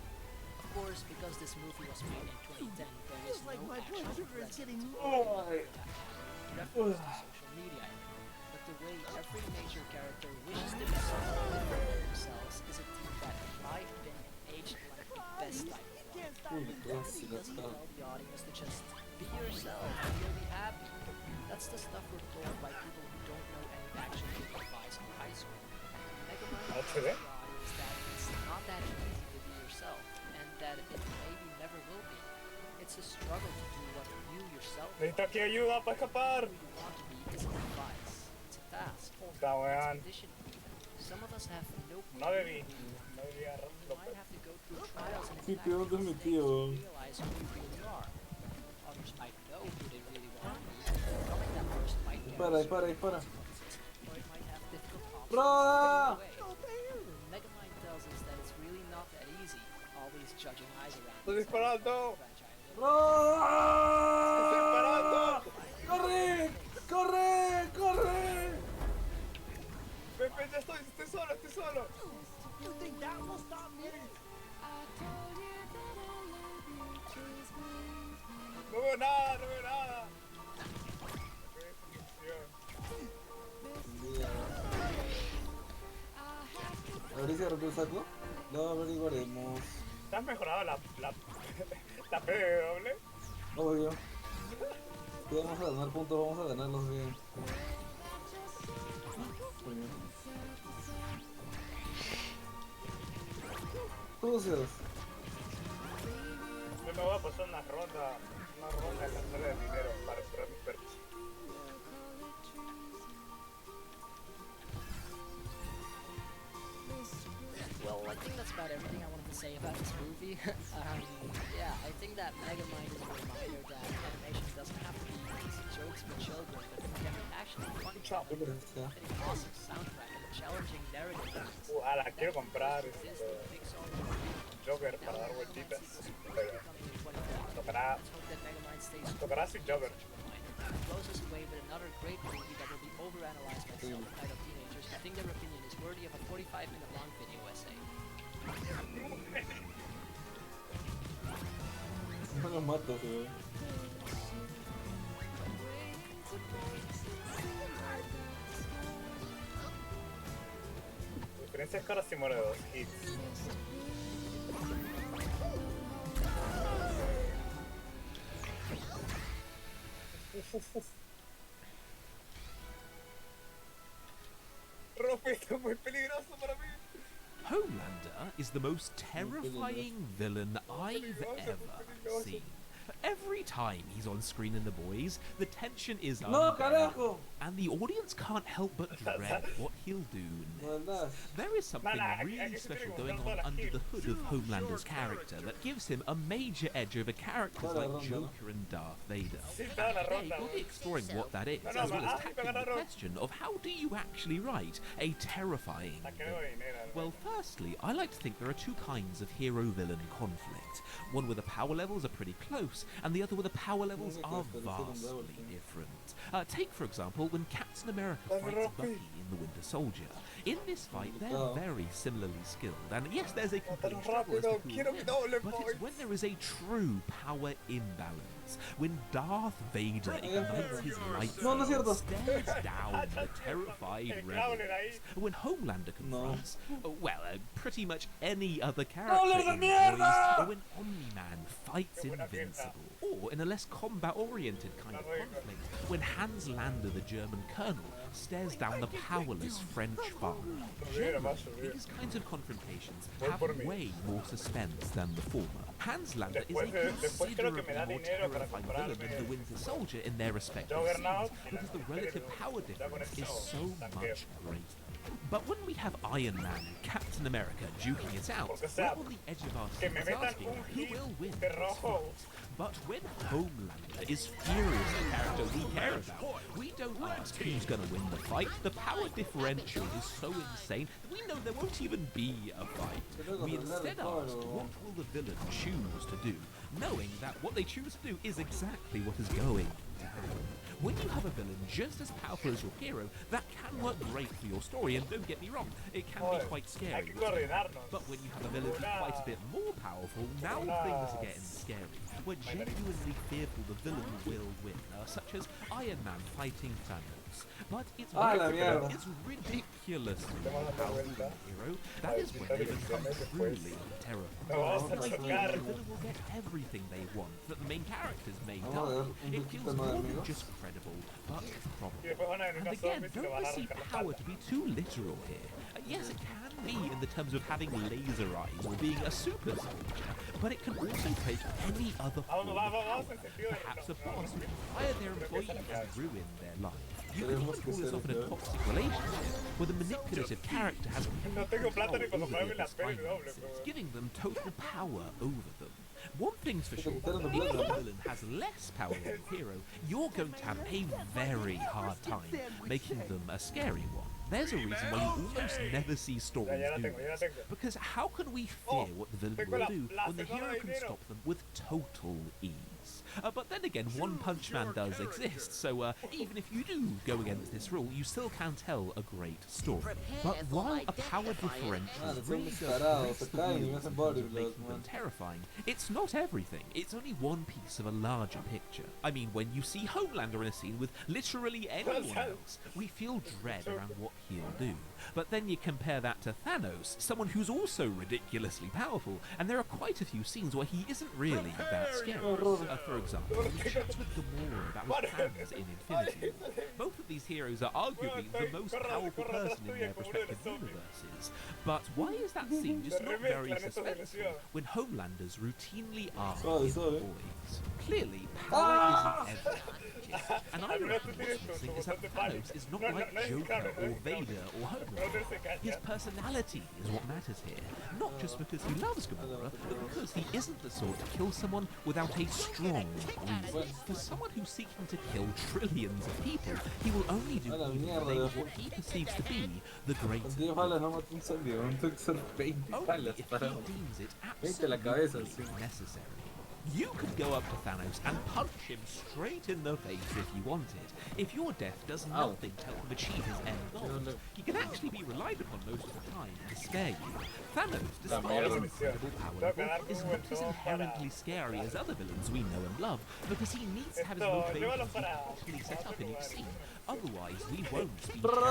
Of course, because this movie was made in 2010, there is no actual present reference to social media. But the way every major character wishes to be something different than themselves is a theme that, in my opinion, aged like the best type of one. It doesn't tell the audience to just be yourself and you'll be happy. That's the stuff we're told by people who don't know any action game advice in high school. Megamind tells the audience that it's not that easy to be yourself, and that it maybe never will be. It's a struggle to do what you yourself Necesito aquí ayuda para escapar. want to be isn't advice. It's a task. Puta, weón. Some of us have no No debí. No debí You might have to go through trials and Sí, tío, ¿dónde es mi tío? realize who you really are. Others might know who they really want to be. Becoming that person might get Dispara. or it might have difficult obstacles ¡Roda! along the way. Megamind tells us that it's really not that easy. All these judging eyes around. Estoy disparando. ¡Roda! ¡Corre! ¡Corre! ¡Corre! Pepe, ya estoy solo. You think that will stop me? No veo nada. ¿Abriste el saco? Lo averiguaremos. ¿Te has mejorado la PW? Obvio. Si vamos a ganar puntos, vamos a ganarlos bien. Muy bien. Sucios. Yo me voy a pasar una ronda en la sala de dinero para comprar mis perros. Well, I think that's about everything I wanted to say about this movie. Yeah, I think that Megamind is a reminder that animation doesn't have to be easy jokes for children, but it can be actually fun stuff with an awesome soundtrack and a challenging narrative. La quiero comprar Joker para dar vueltitas. Pero tocará sin Joker. Closes away with another great movie that will be overanalyzed by some kind of teenagers who think their opinion is worthy of a 45-minute long video essay. No lo mato, güey. La diferencia es que ahora sí muere de 2 hits. Rope, esto es muy peligroso para mí. Homelander is the most terrifying villain I've ever seen. Every time he's on screen in The Boys, the tension is No, unbearable, carajo! and the audience can't help but dread what he'll do next. There is something really special going on under the hood of Homelander's character that gives him a major edge over characters like Joker and Darth Vader. And today, we'll be exploring what that is, as well as tackling the question of how do you actually write a terrifying villain. Well, firstly, I like to think there are two kinds of hero-villain conflict. One where the power levels are pretty close, and the other where the power levels are vastly different. Take, for example, when Captain America fights Bucky in The Winter Soldier. In this fight, they're very similarly skilled, and yes, there's a complete struggle as to who will win, but it's when there is a true power imbalance, when Darth Vader ignites his lightsaber, stares down the terrified rebels, when Homelander confronts, pretty much any other character in Boys, or when Omni-Man fights Invincible, or in a less combat-oriented kind of conflict, when Hans Lander, the German colonel, stares down the powerless French farmer. Generally, these kinds of confrontations have way more suspense than the former. Hans Lander is a considerably more terrifying villain than the Winter Soldier in their respective scenes, because the relative power difference is so much greater. But when we have Iron Man and Captain America duking it out, we're on the edge of our seats asking who will win this fight. But when Homelander is furious the character we care about, we don't ask who's going to win the fight. The power differential is so insane that we know there won't even be a fight. We instead ask, what will the villain choose to do, knowing that what they choose to do is exactly what is going to happen. When you have a villain just as powerful as your hero, that can work great for your story, and don't get me wrong, it can be quite scary. But when you have a villain who's quite a bit more powerful, now things are getting scary. We're genuinely fearful the villain will win, such as Iron Man fighting Thanos. But it's ridiculous powerful hero. That is when they become truly terrifying. The idea that the villain will get everything they want, that the main characters may die, it feels more than just credible, but probable. And again, don't perceive power to be too literal here. Yes, it can be in the terms of having laser eyes or being a super soldier, but it can also take any other form of power. Perhaps a boss who can fire their employees and ruin their life. You can even call this often a toxic relationship, where the manipulative character has control over their finances, giving them total power over them. One thing's for sure, if the villain has less power than the hero, you're going to have a very hard time making them a scary one. There's a reason why you almost never see stories do this, because how can we fear what the villain will do when the hero can stop them with total ease? But then again, One Punch Man does exist, so even if you do go against this rule, you still can tell a great story. But while a power differential really does making them terrifying, it's not everything. It's only one piece of a larger picture. I mean, when you see Homelander in a scene with literally anyone else, we feel dread around what he'll do. But then you compare that to Thanos, someone who's also ridiculously powerful, and there are quite a few scenes where he isn't really that scary. For example, he chats with Gamora about his plans in Infinity War. Both of these heroes are arguably the most powerful person in their respective universes. But why is that scene just not very suspenseful when Homelanders routinely are in Boys? Clearly, power isn't everything. And I reckon what's interesting is that Thanos is not like Joker or Vader or Homelander. His personality is what matters here. Not just because he loves Gamora, but because he isn't the sort to kill someone without a strong reason. For someone who's seeking to kill trillions of people, he will only do what he perceives to be the great. Only if he deems it absolutely necessary. You could go up to Thanos and punch him straight in the face if you wanted. If your death does nothing to help him achieve his end goals, he can actually be relied upon most of the time to spare you. Thanos, despite his incredible power level, is not as inherently scary as other villains we know and love, because he needs to have his motivations properly set up in each scene. Otherwise, we won't be terrified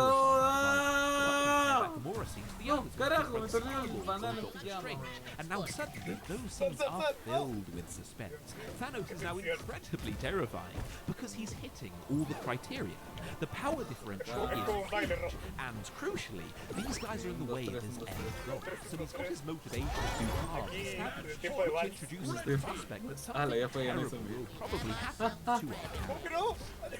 by him. Nakamura scenes, the others were carajo, me different salió el Star banana Wars en Doctor pijama. Strange. And now suddenly, those scenes are filled with suspense. Thanos is now incredibly terrifying because he's hitting all the criteria. The power differential is huge, and crucially, these guys are in the way of his end goal. So he's got his motivation to halve established, which introduces the prospect that something terrible will probably happen to our hero.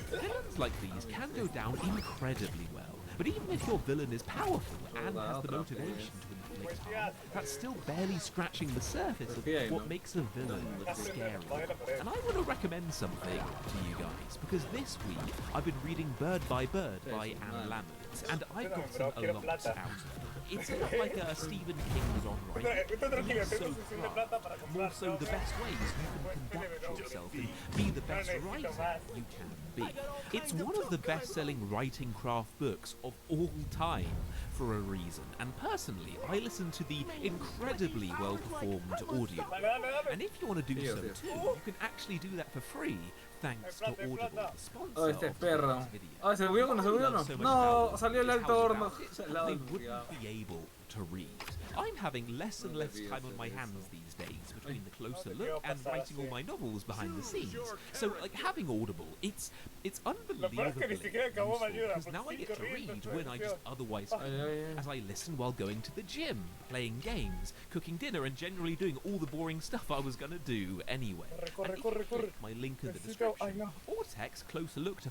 Villains like these can go down incredibly well, but even if your villain is powerful and has the motivation to inflict harm, that's still barely scratching the surface of what makes a villain scary. And I want to recommend something to you guys, because this week I've been reading Bird by Bird by Anne Lamott, and I've gotten a lot out of it. It's not like a Stephen King's on writing. It's so craft, more so the best ways you can conduct yourself and be the best writer you can be. It's one of the best-selling writing craft books of all time for a reason, and personally I listen to the incredibly well-performed audio. And if you want to do so too, you can actually do that for free thanks to Audible, the sponsor Oh, este of perro. today's video. Oh, ¿se subió o no se subió o no? No, salió el actor. No, They wouldn't be able to read. I'm having less and less time on my hands these days between the closer look and writing all my novels behind the scenes. So, like, having Audible, it's unbelievably useful, because now I get to read when I just otherwise couldn't, as I listen while going to the gym, playing games, cooking dinner, and generally doing all the boring stuff I was gonna do anyway. And if you click my link in the description, or text closer look to